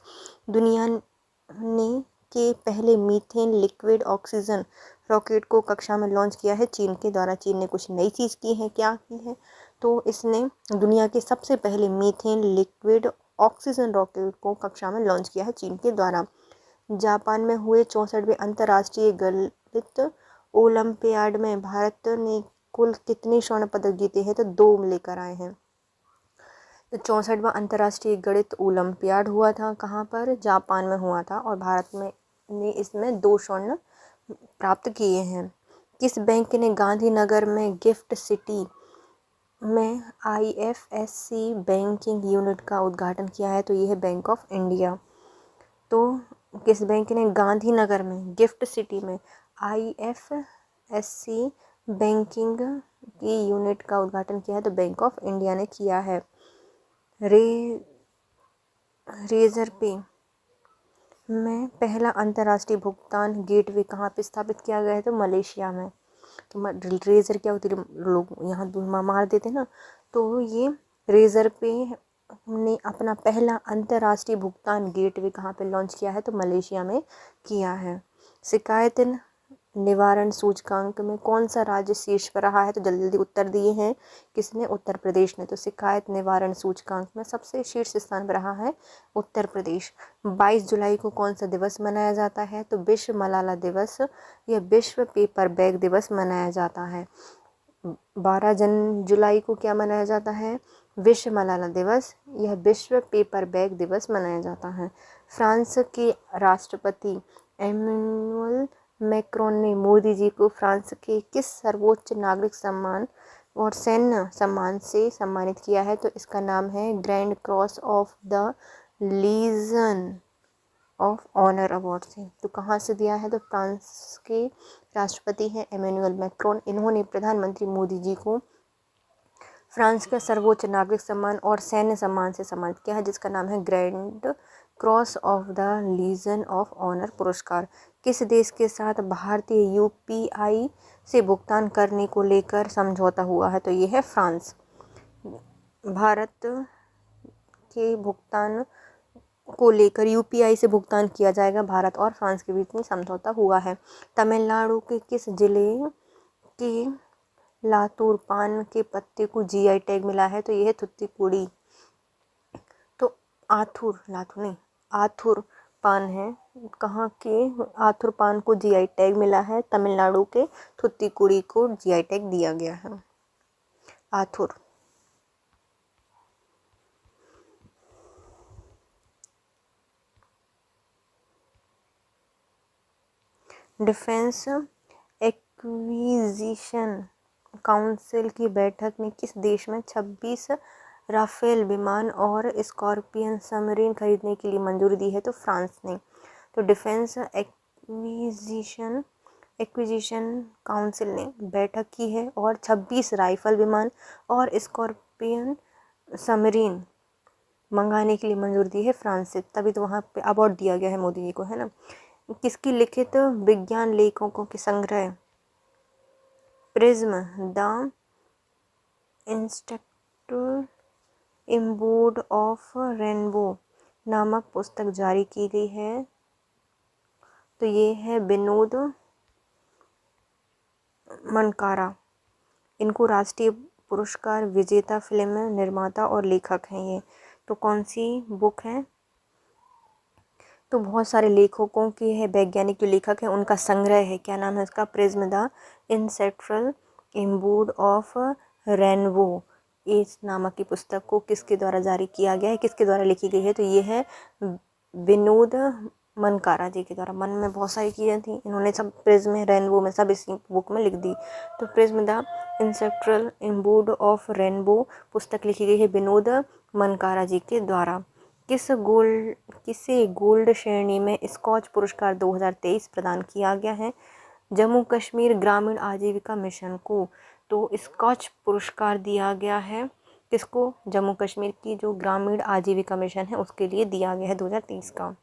दुनिया ने के पहले मीथेन लिक्विड ऑक्सीजन रॉकेट को कक्षा में लॉन्च किया है चीन के द्वारा। चीन ने कुछ नई चीज़ की है, क्या की है, तो इसने दुनिया के सबसे पहले मीथेन लिक्विड ऑक्सीजन रॉकेट को कक्षा में लॉन्च किया है चीन के द्वारा। जापान में हुए 64वें अंतर्राष्ट्रीय गणित ओलंपियाड में भारत ने कुल कितने स्वर्ण पदक जीते हैं, तो 2 लेकर आए हैं। तो 64वां अंतर्राष्ट्रीय गणित ओलंपियाड हुआ था, कहाँ पर, जापान में हुआ था, और भारत में ने इसमें 2 स्वर्ण प्राप्त किए हैं। किस बैंक ने गांधीनगर में गिफ्ट सिटी में IFSC बैंकिंग यूनिट का उद्घाटन किया है, तो ये है बैंक ऑफ इंडिया। तो किस बैंक ने गांधीनगर में गिफ्ट सिटी में IFSC बैंकिंग की यूनिट का उद्घाटन किया है, तो बैंक ऑफ इंडिया ने किया है। रेजर पे में पहला अंतर्राष्ट्रीय भुगतान गेटवे कहाँ पे स्थापित किया गया है, तो मलेशिया में। तो रेजर क्या होती है, लोग यहाँ धुआं मार देते ना, तो ये रेजर पे ने अपना पहला अंतर्राष्ट्रीय भुगतान गेटवे कहाँ पे लॉन्च किया है, तो मलेशिया में किया है। शिकायत निवारण सूचकांक में कौन सा राज्य शीर्ष पर रहा है, तो जल्दी जल्दी उत्तर दिए हैं किसने, उत्तर प्रदेश ने। तो शिकायत निवारण सूचकांक में सबसे शीर्ष स्थान पर रहा है उत्तर प्रदेश। 22 जुलाई को कौन सा दिवस मनाया जाता है, तो विश्व मलाला दिवस या विश्व पेपर बैग दिवस मनाया जाता है। 12 जुलाई को क्या मनाया जाता है, विश्व मलाला दिवस यह विश्व पेपर बैग दिवस मनाया जाता है। फ्रांस के राष्ट्रपति एमेनुअल मैक्रोन ने मोदी जी को फ्रांस के किस सर्वोच्च नागरिक सम्मान और सैन्य सम्मान से सम्मानित किया है, तो इसका नाम है Grand Cross of the Legion of Honour award से। तो कहाँ से दिया है, तो फ्रांस के राष्ट्रपति हैं एमेनुअल मैक्रोन। इन्होंने प्रधानमंत्री मोदी जी को फ्रांस का सर्वोच्च नागरिक सम्मान और सैन्य सम्मान से सम्मानित किया है, जिसका नाम है Grand Cross of the Legion of Honour पुरस्कार। किस देश के साथ भारतीय UPI से भुगतान करने को लेकर समझौता हुआ है, तो ये है फ्रांस। भारत के भुगतान को लेकर UPI से भुगतान किया जाएगा, भारत और फ्रांस के बीच में समझौता हुआ है। तमिलनाडु के किस जिले के लातूर पान के पत्ते को GI टैग मिला है, तो यह है थुत्तुकुड़ी। तो आथुर पान है कहाँ के आथुर पान को जीआई टैग मिला है? तमिलनाडु के थुत्तुकुड़ी को जीआई टैग दिया गया है। आथुर। डिफेंस एक्विजिशन काउंसिल की बैठक में किस देश में 26 राफेल विमान और स्कॉर्पियन सबमरीन खरीदने के लिए मंजूरी दी है? तो फ्रांस ने। तो डिफेंस एक्विजिशन काउंसिल ने बैठक की है और 26 राइफल विमान और स्कॉर्पियन सबमरीन मंगाने के लिए मंजूरी दी है फ्रांस से। तभी तो वहाँ पे अवार्ड दिया गया है मोदी जी को, है ना। किसकी लिखित विज्ञान लेखकों के संग्रह prism the ancestral abode of rainbow नामक पुस्तक जारी की गई है? तो ये है विनोद मनकारा। इनको राष्ट्रीय पुरस्कार विजेता फिल्म निर्माता और लेखक हैं ये। तो कौन सी बुक है? तो बहुत सारे लेखकों की है, वैज्ञानिक जो लेखक हैं उनका संग्रह है। क्या नाम है उसका? Prism the ancestral abode of rainbow. इस नामक की पुस्तक को किसके द्वारा जारी किया गया है, किसके द्वारा लिखी गई है? तो ये है विनोद मनकारा जी के द्वारा। मन में बहुत सारी चीज़ें थी, इन्होंने सब प्रिज्म में, रेनबो में, सब इसी बुक में लिख दी। तो prism the ancestral abode of rainbow पुस्तक लिखी गई है विनोद मनकारा जी के द्वारा। किसे गोल्ड श्रेणी में स्कॉच पुरस्कार 2023 प्रदान किया गया है? जम्मू कश्मीर ग्रामीण आजीविका मिशन को। तो स्कॉच पुरस्कार दिया गया है किसको? जम्मू कश्मीर की जो ग्रामीण आजीविका मिशन है उसके लिए दिया गया है 2023 का।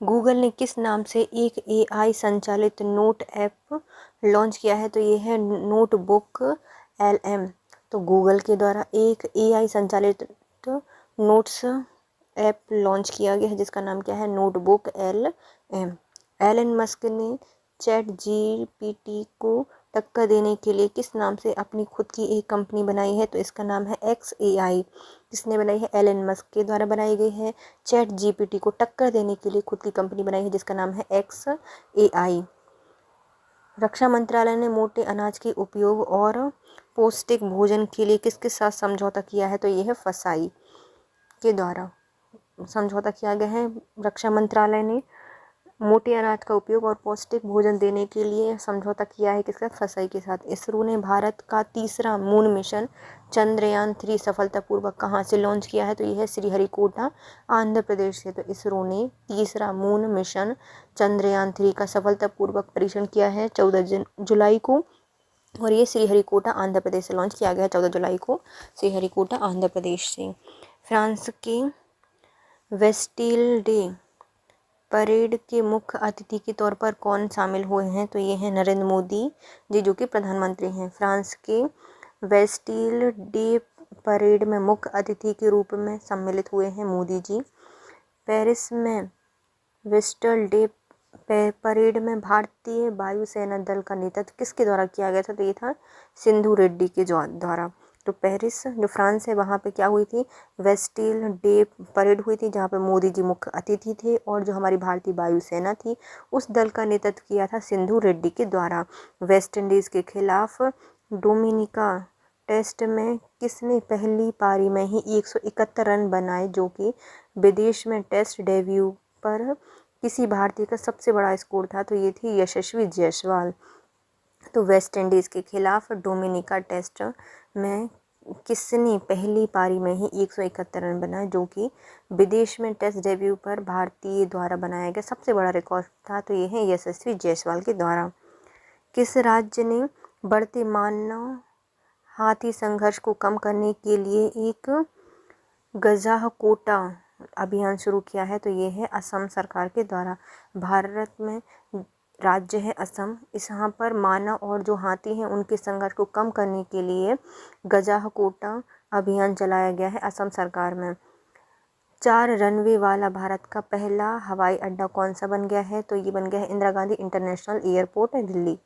गूगल ने किस नाम से एक एआई संचालित नोट ऐप लॉन्च किया है? तो ये है नोटबुक LM। तो गूगल के द्वारा एक एआई संचालित नोट्स ऐप लॉन्च किया गया है जिसका नाम क्या है? Notebook LM। एलन मस्क ने चैट GPT को टक्कर देने के लिए किस नाम से अपनी खुद की एक कंपनी बनाई है? तो इसका नाम है XAI। किसने बनाई है? एलन मस्क के द्वारा बनाई गई है। चैट GPT को टक्कर देने के लिए खुद की कंपनी बनाई है जिसका नाम है XAI। रक्षा मंत्रालय ने मोटे अनाज के उपयोग और पौष्टिक भोजन के लिए किसके साथ समझौता किया है? तो ये है फसाई के द्वारा समझौता किया गया है। रक्षा मंत्रालय ने मोटे अनाज का उपयोग और पौष्टिक भोजन देने के लिए समझौता किया है किसका? फसाई के साथ। इसरो ने भारत का तीसरा मून मिशन चंद्रयान 3 सफलतापूर्वक कहाँ से लॉन्च किया है? तो यह है श्रीहरिकोटा आंध्र प्रदेश से। तो इसरो ने तीसरा मून मिशन चंद्रयान 3 का सफलतापूर्वक परीक्षण किया है 14 जुलाई को, और ये श्रीहरिकोटा आंध्र प्रदेश से लॉन्च किया गया है 14 जुलाई को श्रीहरिकोटा आंध्र प्रदेश से। फ्रांस के वेस्टिल डे परेड के मुख्य अतिथि के तौर पर कौन शामिल हुए हैं? तो ये हैं नरेंद्र मोदी जी जो कि प्रधानमंत्री हैं। फ्रांस के वेस्टिल डे परेड में मुख्य अतिथि के रूप में सम्मिलित हुए हैं मोदी जी। पेरिस में वेस्टिल डे परेड में भारतीय वायुसेना दल का नेतृत्व किसके द्वारा किया गया था? तो ये था सिंधु रेड्डी के द्वारा। तो पेरिस जो फ्रांस है वहाँ पे क्या हुई थी? वेस्टिल डे परेड हुई थी जहाँ पे मोदी जी मुख्य अतिथि थे, और जो हमारी भारतीय वायुसेना थी उस दल का नेतृत्व किया था सिंधु रेड्डी के द्वारा। वेस्ट इंडीज़ के खिलाफ डोमिनिका टेस्ट में किसने पहली पारी में ही 171 रन बनाए, जो कि विदेश में टेस्ट डेब्यू पर किसी भारतीय का सबसे बड़ा स्कोर था? तो ये थी यशस्वी जायसवाल। तो वेस्ट इंडीज़ के खिलाफ डोमिनिका टेस्ट में किसने पहली पारी में ही 171 रन बनाए, जो कि विदेश में टेस्ट डेब्यू पर भारतीय द्वारा बनाया गया सबसे बड़ा रिकॉर्ड था? तो ये है यशस्वी जायसवाल के द्वारा। किस राज्य ने बढ़ते मानव हाथी संघर्ष को कम करने के लिए एक गजाह कोटा अभियान शुरू किया है? तो ये है असम सरकार के द्वारा। भारत में राज्य है असम, इस यहाँ पर मानव और जो हाथी हैं उनके संघर्ष को कम करने के लिए गजाह कोटा अभियान चलाया गया है असम सरकार में। 4 रनवे वाला भारत का पहला हवाई अड्डा कौन सा बन गया है? तो ये बन गया है Indira Gandhi international airport Delhi.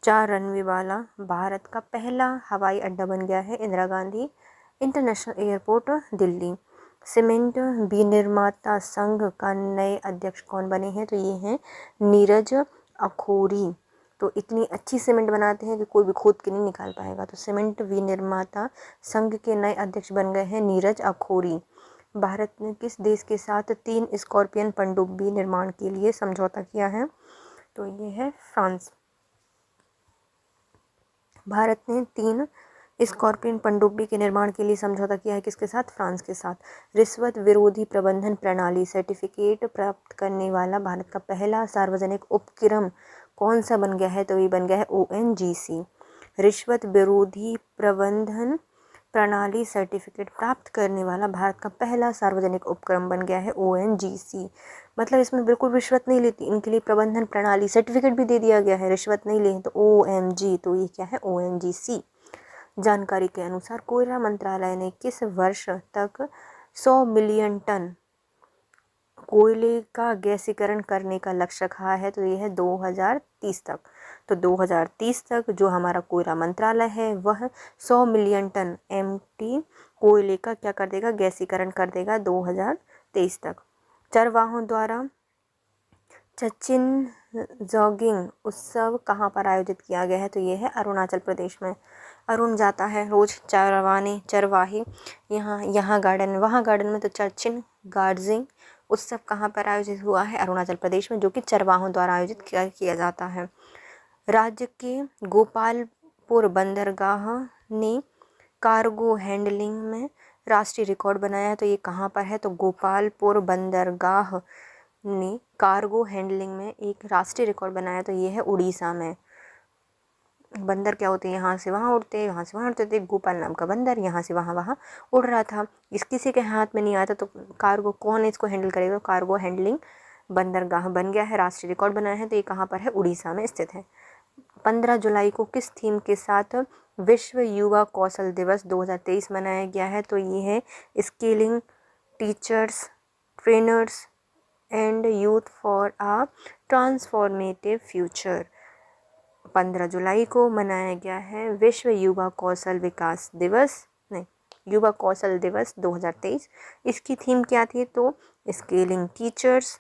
4 runway वाला भारत का पहला हवाई अड्डा बन गया है इंदिरा गांधी इंटरनेशनल एयरपोर्ट दिल्ली। सीमेंट विनिर्माता संघ का नए अध्यक्ष कौन बने हैं? तो ये हैं नीरज अखौरी। तो इतनी अच्छी सीमेंट बनाते हैं कि कोई भी खोद के नहीं निकाल पाएगा। तो सीमेंट विनिर्माता संघ के नए अध्यक्ष बन गए हैं नीरज अखौरी। भारत ने किस देश के साथ 3 स्कॉर्पियन पनडुब्बी निर्माण के लिए समझौता किया है? तो ये है फ्रांस। भारत ने 3 स्कॉर्पियन पनडुब्बी के निर्माण के लिए समझौता किया है, किसके साथ? फ्रांस के साथ। रिश्वत विरोधी प्रबंधन प्रणाली सर्टिफिकेट प्राप्त करने वाला भारत का पहला सार्वजनिक उपक्रम कौन सा बन गया है? तो ये बन गया है ONGC। रिश्वत विरोधी प्रबंधन प्रणाली सर्टिफिकेट प्राप्त करने वाला भारत का पहला सार्वजनिक उपक्रम बन गया है ONGC। मतलब इसमें बिल्कुल रिश्वत नहीं लेती, इनके लिए प्रबंधन प्रणाली सर्टिफिकेट भी दे दिया गया है, रिश्वत नहीं ले तो OMG, तो ये क्या है? ONGC। जानकारी के अनुसार कोयला मंत्रालय ने किस वर्ष तक 100 मिलियन टन कोयले का गैसीकरण करने का लक्ष्य रखा है? तो ये है 2030 तक। तो 2030 तक जो हमारा कोयला मंत्रालय है वह 100 मिलियन टन MT कोयले का क्या कर देगा? गैसीकरण कर देगा 2023 तक। चरवाहों द्वारा चचिन जॉगिंग उत्सव कहाँ पर आयोजित किया गया है? तो ये है अरुणाचल प्रदेश में। अरुण जाता है रोज चरवाहे यहाँ गार्डन वहाँ गार्डन में। तो चचिन गार्जिंग उत्सव कहाँ पर आयोजित हुआ है? अरुणाचल प्रदेश में, जो कि चरवाहों द्वारा आयोजित किया जाता है। राज्य के गोपालपुर बंदरगाह ने कार्गो हैंडलिंग में राष्ट्रीय रिकॉर्ड बनाया है। तो ये कहाँ पर है? तो गोपालपुर बंदरगाह ने कार्गो हैंडलिंग में एक राष्ट्रीय रिकॉर्ड बनाया। तो ये है उड़ीसा में। बंदर क्या होते हैं? यहाँ से वहाँ उड़ते, यहाँ से वहाँ उड़ते थे। गोपाल नाम का बंदर यहाँ से वहाँ उड़ रहा था। इस किसी के हाथ में नहीं आता, तो कार्गो कौन इसको हैंडल करेगा? कार्गो हैंडलिंग बंदरगाह बन गया है, राष्ट्रीय रिकॉर्ड बनाया है। तो ये कहाँ पर है? उड़ीसा में स्थित है। 15 जुलाई को किस थीम के साथ विश्व युवा कौशल दिवस 2023 मनाया गया है? तो ये है skilling teachers, trainers and youth for a transformative future. 15 जुलाई को मनाया गया है विश्व युवा कौशल विकास दिवस, नहीं, युवा कौशल दिवस 2023। इसकी थीम क्या थी? तो scaling teachers,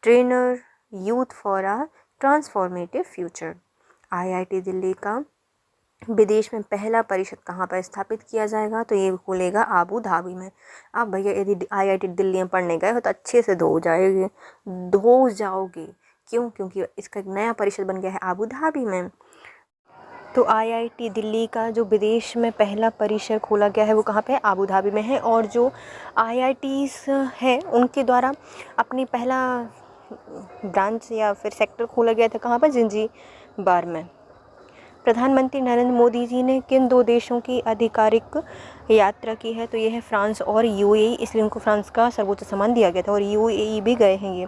trainer, youth for a transformative future. IIT Delhi का विदेश में पहला परिषद कहाँ पर स्थापित किया जाएगा? तो ये खुलेगा आबू धाबी में। आप भैया यदि IIT दिल्ली में पढ़ने गए हो तो अच्छे से धो जाओगे। क्यों? क्योंकि इसका एक नया परिषद बन गया है आबू धाबी में। तो IIT दिल्ली का जो विदेश में पहला परिसर खोला गया है वो कहाँ पे है? आबू धाबी में है। और जो IITs है उनके द्वारा अपनी पहला ब्रांच या फिर सेक्टर खोला गया था कहाँ पर? ज़ंजीबार में। प्रधानमंत्री नरेंद्र मोदी जी ने किन 2 देशों की आधिकारिक यात्रा की है? तो ये है फ्रांस और UAE, इसलिए उनको फ्रांस का सर्वोच्च सम्मान दिया गया था और UAE भी गए हैं ये।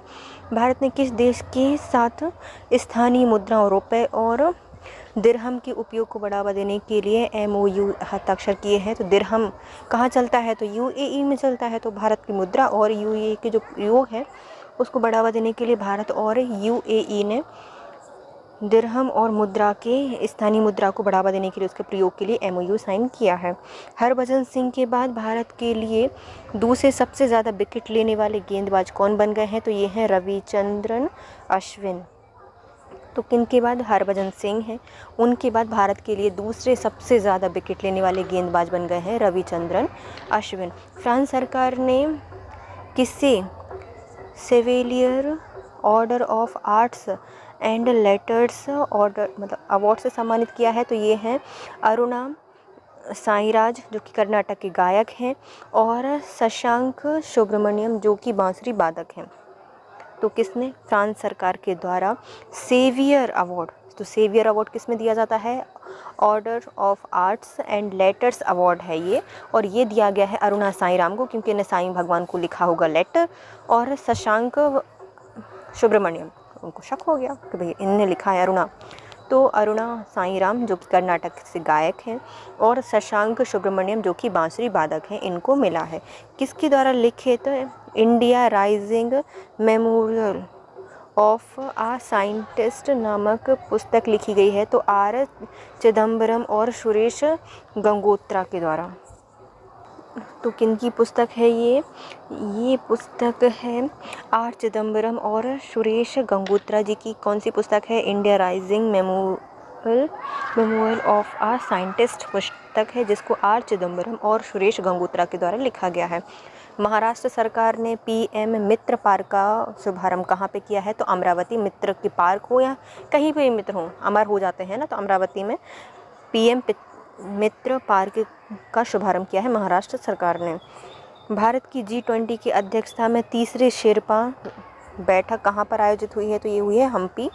भारत ने किस देश के साथ स्थानीय मुद्राओं रुपए और दिरहम के उपयोग को बढ़ावा देने के लिए MOU हस्ताक्षर किए हैं? तो दिरहम कहाँ चलता है? तो UAE में चलता है। तो भारत की मुद्रा और UAE के जो प्रयोग है उसको बढ़ावा देने के लिए भारत और UAE ने दिरहम और मुद्रा के स्थानीय मुद्रा को बढ़ावा देने के लिए उसके प्रयोग के लिए MOU साइन किया है। हरभजन सिंह के बाद भारत के लिए दूसरे सबसे ज़्यादा विकेट लेने वाले गेंदबाज कौन बन गए हैं? तो ये हैं रविचंद्रन अश्विन। तो किन के बाद? हरभजन सिंह हैं। उनके बाद भारत के लिए दूसरे सबसे ज़्यादा विकेट लेने वाले गेंदबाज बन गए हैं रविचंद्रन अश्विन। फ्रांस सरकार ने किसे chevalier order of arts and letters order मतलब अवार्ड से सम्मानित किया है? तो ये हैं अरुणा साईराज जो कि कर्नाटक के गायक हैं और शशांक सुब्रमण्यम जो कि बांसुरी वादक हैं। तो किसने? फ्रांस सरकार के द्वारा सेवियर अवार्ड। तो सेवियर अवार्ड किस में दिया जाता है? Order of arts and letters award है ये, और ये दिया गया है अरुणा साईराम को क्योंकि इन्हें साईं भगवान को लिखा होगा लेटर, और शशांक सुब्रमण्यम उनको शक हो गया कि भाई इनने लिखा है अरुणा, तो अरुणा साईराम जो कि कर्नाटक से गायक हैं और शशांक सुब्रमण्यम जो कि बांसुरी वादक हैं, इनको मिला है। किसके द्वारा लिखित India Rising memorial of a scientist नामक पुस्तक लिखी गई है? तो R चिदम्बरम और सुरेश गंगोत्रा के द्वारा। तो किन की पुस्तक है ये पुस्तक है आर चिदम्बरम और सुरेश गंगोत्रा जी की। कौन सी पुस्तक है? India Rising memorial of a scientist पुस्तक है, जिसको आर चिदम्बरम और सुरेश गंगोत्रा के द्वारा लिखा गया है। महाराष्ट्र सरकार ने पीएम मित्र पार्क का शुभारंभ कहाँ पे किया है? तो अमरावती। मित्र की पार्क हो या कहीं पे मित्र हो, अमर हो जाते हैं ना, तो अमरावती में पीएम मित्र पार्क का शुभारंभ किया है महाराष्ट्र सरकार ने। भारत की G20 की अध्यक्षता में तीसरी शेरपा बैठक कहाँ पर आयोजित हुई है? तो ये हुई है हम्पी,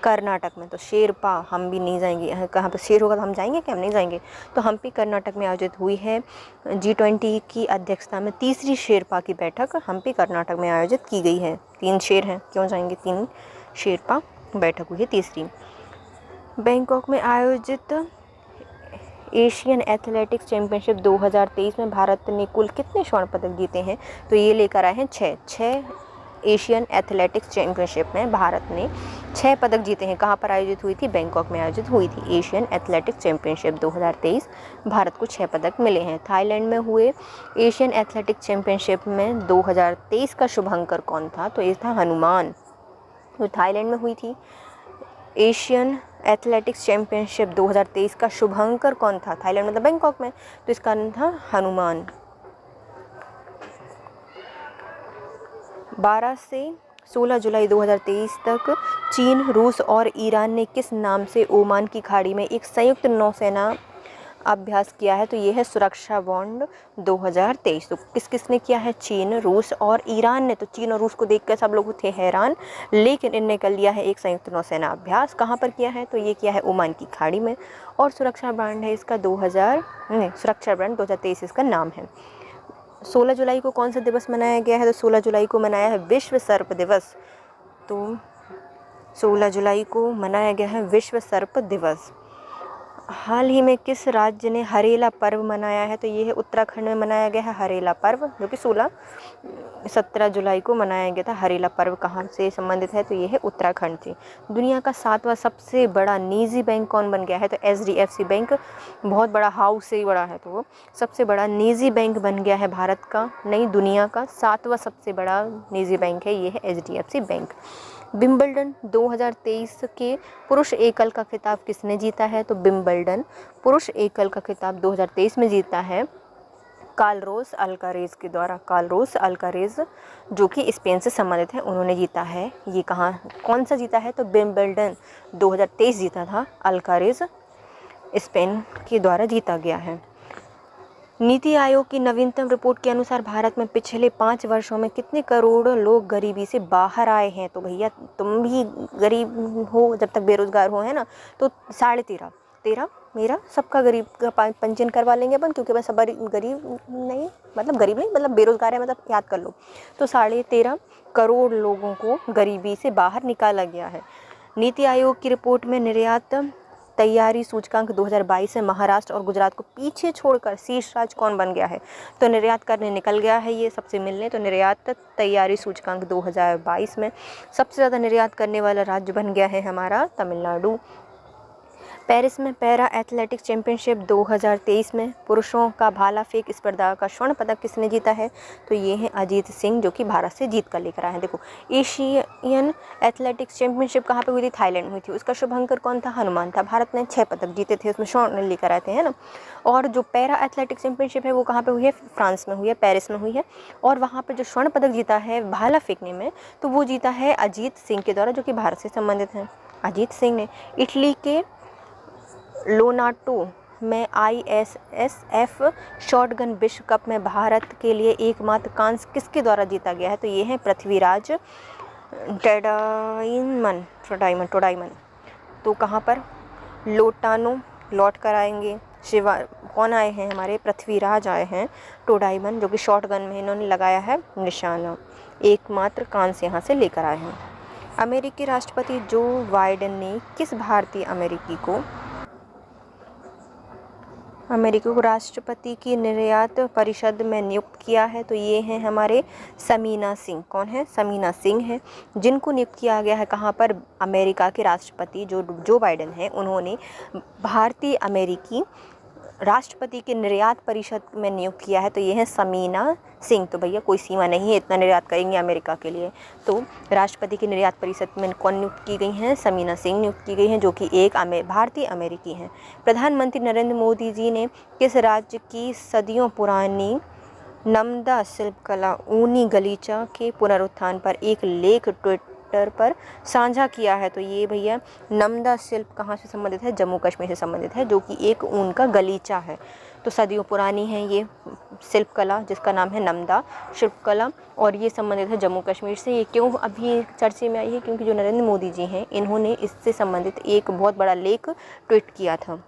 कर्नाटक में। तो शेरपा, हम भी नहीं जाएंगे, कहाँ पर शेर होगा तो हम जाएंगे क्या? हम नहीं जाएंगे। तो हम्पी कर्नाटक में आयोजित हुई है G20 की अध्यक्षता में तीसरी शेरपा की बैठक हम्पी कर्नाटक में आयोजित की गई है। 3 शेर हैं, क्यों जाएंगे? 3 शेरपा बैठक हुई है तीसरी। बैंकॉक में आयोजित एशियन एथलेटिक्स चैम्पियनशिप 2023 में भारत ने कुल कितने स्वर्ण पदक जीते हैं? तो ये लेकर आए हैं 6 एशियन एथलेटिक्स चैम्पियनशिप में भारत ने 6 पदक जीते हैं। कहाँ पर आयोजित हुई थी? बैंकॉक में आयोजित हुई थी एशियन एथलेटिक्स चैम्पियनशिप 2023। भारत को 6 पदक मिले हैं। थाईलैंड में हुए एशियन एथलेटिक्स चैम्पियनशिप में 2023 का शुभंकर कौन था? तो ये था हनुमान। तो थाईलैंड में हुई थी एशियन एथलेटिक्स चैम्पियनशिप 2023 का शुभंकर कौन था? थाईलैंड मतलब बैंकॉक में, तो इसका नाम था हनुमान। 12 से 16 जुलाई 2023 तक चीन, रूस और ईरान ने किस नाम से ओमान की खाड़ी में एक संयुक्त नौसेना अभ्यास किया है? तो ये है सुरक्षा बॉन्ड 2023। तो किस किस ने किया है? चीन, रूस और ईरान ने। तो चीन और रूस को देखकर सब लोग थे हैरान, लेकिन इनने कर लिया है एक संयुक्त नौसेना अभ्यास। कहाँ पर किया है? तो ये किया है ओमान की खाड़ी में। और सुरक्षा बॉन्ड है इसका सुरक्षा बॉन्ड 2023 इसका नाम है। 16 जुलाई को कौन सा दिवस मनाया गया है? तो 16 जुलाई को मनाया है विश्व सर्प दिवस। तो 16 जुलाई को मनाया गया है विश्व सर्प दिवस। हाल ही में किस राज्य ने हरेला पर्व मनाया है? तो ये है उत्तराखंड में मनाया गया है हरेला पर्व, जो कि 17 जुलाई को मनाया गया था। हरेला पर्व कहाँ से संबंधित है? तो ये है उत्तराखंड से। दुनिया का 7वां सबसे बड़ा निजी बैंक कौन बन गया है? तो HDFC बैंक। बहुत बड़ा, हाउस से ही बड़ा है, तो वो सबसे बड़ा निजी बैंक बन गया है भारत का, नहीं दुनिया का 7वां सबसे बड़ा निजी बैंक है, ये है HDFC बैंक। विंबलडन 2023 के पुरुष एकल का खिताब किसने जीता है? तो विंबलडन पुरुष एकल का खिताब 2023 में जीता है कार्लोस अल्कारेज के द्वारा। कार्लोस अल्कारेज जो कि स्पेन से संबंधित है, उन्होंने जीता है। ये कौन सा जीता है? तो विंबलडन 2023 जीता था, अल्कारेज स्पेन के द्वारा जीता गया है। नीति आयोग की नवीनतम रिपोर्ट के अनुसार भारत में पिछले 5 वर्षों में कितने करोड़ लोग गरीबी से बाहर आए हैं? तो भैया तुम भी गरीब हो जब तक बेरोजगार हो, है ना, तो 13.5 तेरा मेरा सबका गरीब का पंजीयन करवा लेंगे अपन, क्योंकि बस गरीब नहीं मतलब बेरोजगार है, मतलब याद कर लो। तो 13.5 करोड़ लोगों को गरीबी से बाहर निकाला गया है। नीति आयोग की रिपोर्ट में निर्यात तैयारी सूचकांक 2022 में महाराष्ट्र और गुजरात को पीछे छोड़कर शीर्ष राज्य कौन बन गया है? तो निर्यात करने निकल गया है ये सबसे मिलने। तो निर्यात तैयारी सूचकांक 2022 में सबसे ज़्यादा निर्यात करने वाला राज्य बन गया है हमारा तमिलनाडु। पेरिस में पैरा एथलेटिक्स चैंपियनशिप 2023 में पुरुषों का भाला फेंक स्पर्धा का स्वर्ण पदक किसने जीता है? तो ये है अजीत सिंह, जो कि भारत से जीत कर लेकर आए हैं। देखो, एशियन एथलेटिक्स चैंपियनशिप कहाँ पे हुई थी? थाईलैंड में हुई थी। उसका शुभंकर कौन था? हनुमान था। भारत ने 6 पदक जीते थे, उसमें स्वर्ण लेकर आए थे, है ना। और जो पैरा एथलेटिक्स चैंपियनशिप है वो कहाँ पर हुई है? फ्रांस में हुई है, पेरिस में हुई है। और वहाँ पर जो स्वर्ण पदक जीता है भाला फेंकने में, तो वो जीता है अजीत सिंह के द्वारा, जो कि भारत से संबंधित है। अजीत सिंह ने इटली के लोनाटो में ISSF शॉटगन विश्व कप में भारत के लिए एकमात्र कांस्य किसके द्वारा जीता गया है? तो ये है पृथ्वीराज टोडाइमन। तो कहाँ पर? लोटानो लौट कर आएंगे। शिवा कौन आए हैं? हमारे पृथ्वीराज आए हैं टोडाइमन, जो कि शॉटगन में इन्होंने लगाया है निशाना। एकमात्र कांस्य यहाँ से लेकर आए हैं। अमेरिकी राष्ट्रपति जो बाइडेन ने किस भारतीय अमेरिकी को राष्ट्रपति की निर्यात परिषद में नियुक्त किया है? तो ये हैं हमारे समीना सिंह। कौन है? समीना सिंह है, जिनको नियुक्त किया गया है कहाँ पर? अमेरिका के राष्ट्रपति जो बाइडेन है, उन्होंने भारतीय अमेरिकी राष्ट्रपति के निर्यात परिषद में नियुक्त किया है? तो ये है समीना सिंह। तो भैया कोई सीमा नहीं है, इतना निर्यात करेंगे अमेरिका के लिए। तो राष्ट्रपति की निर्यात परिषद में कौन नियुक्त की गई हैं? समीना सिंह नियुक्त की गई हैं, जो कि एक भारतीय अमेरिकी हैं। प्रधानमंत्री नरेंद्र मोदी जी ने किस राज्य की सदियों पुरानी नमदा शिल्पकला ऊनी गलीचा के पुनरुत्थान पर एक लेख ट्विटर पर साझा किया है? तो ये भैया नमदा शिल्प कहाँ से संबंधित है? जम्मू कश्मीर से संबंधित है, जो कि एक ऊन का गलीचा है। तो सदियों पुरानी है ये शिल्पकला, जिसका नाम है नमदा शिल्पकला, और ये संबंधित है जम्मू कश्मीर से। ये क्यों अभी चर्चे में आई है? क्योंकि जो नरेंद्र मोदी जी हैं, इन्होंने इससे संबंधित एक बहुत बड़ा लेख ट्वीट किया था।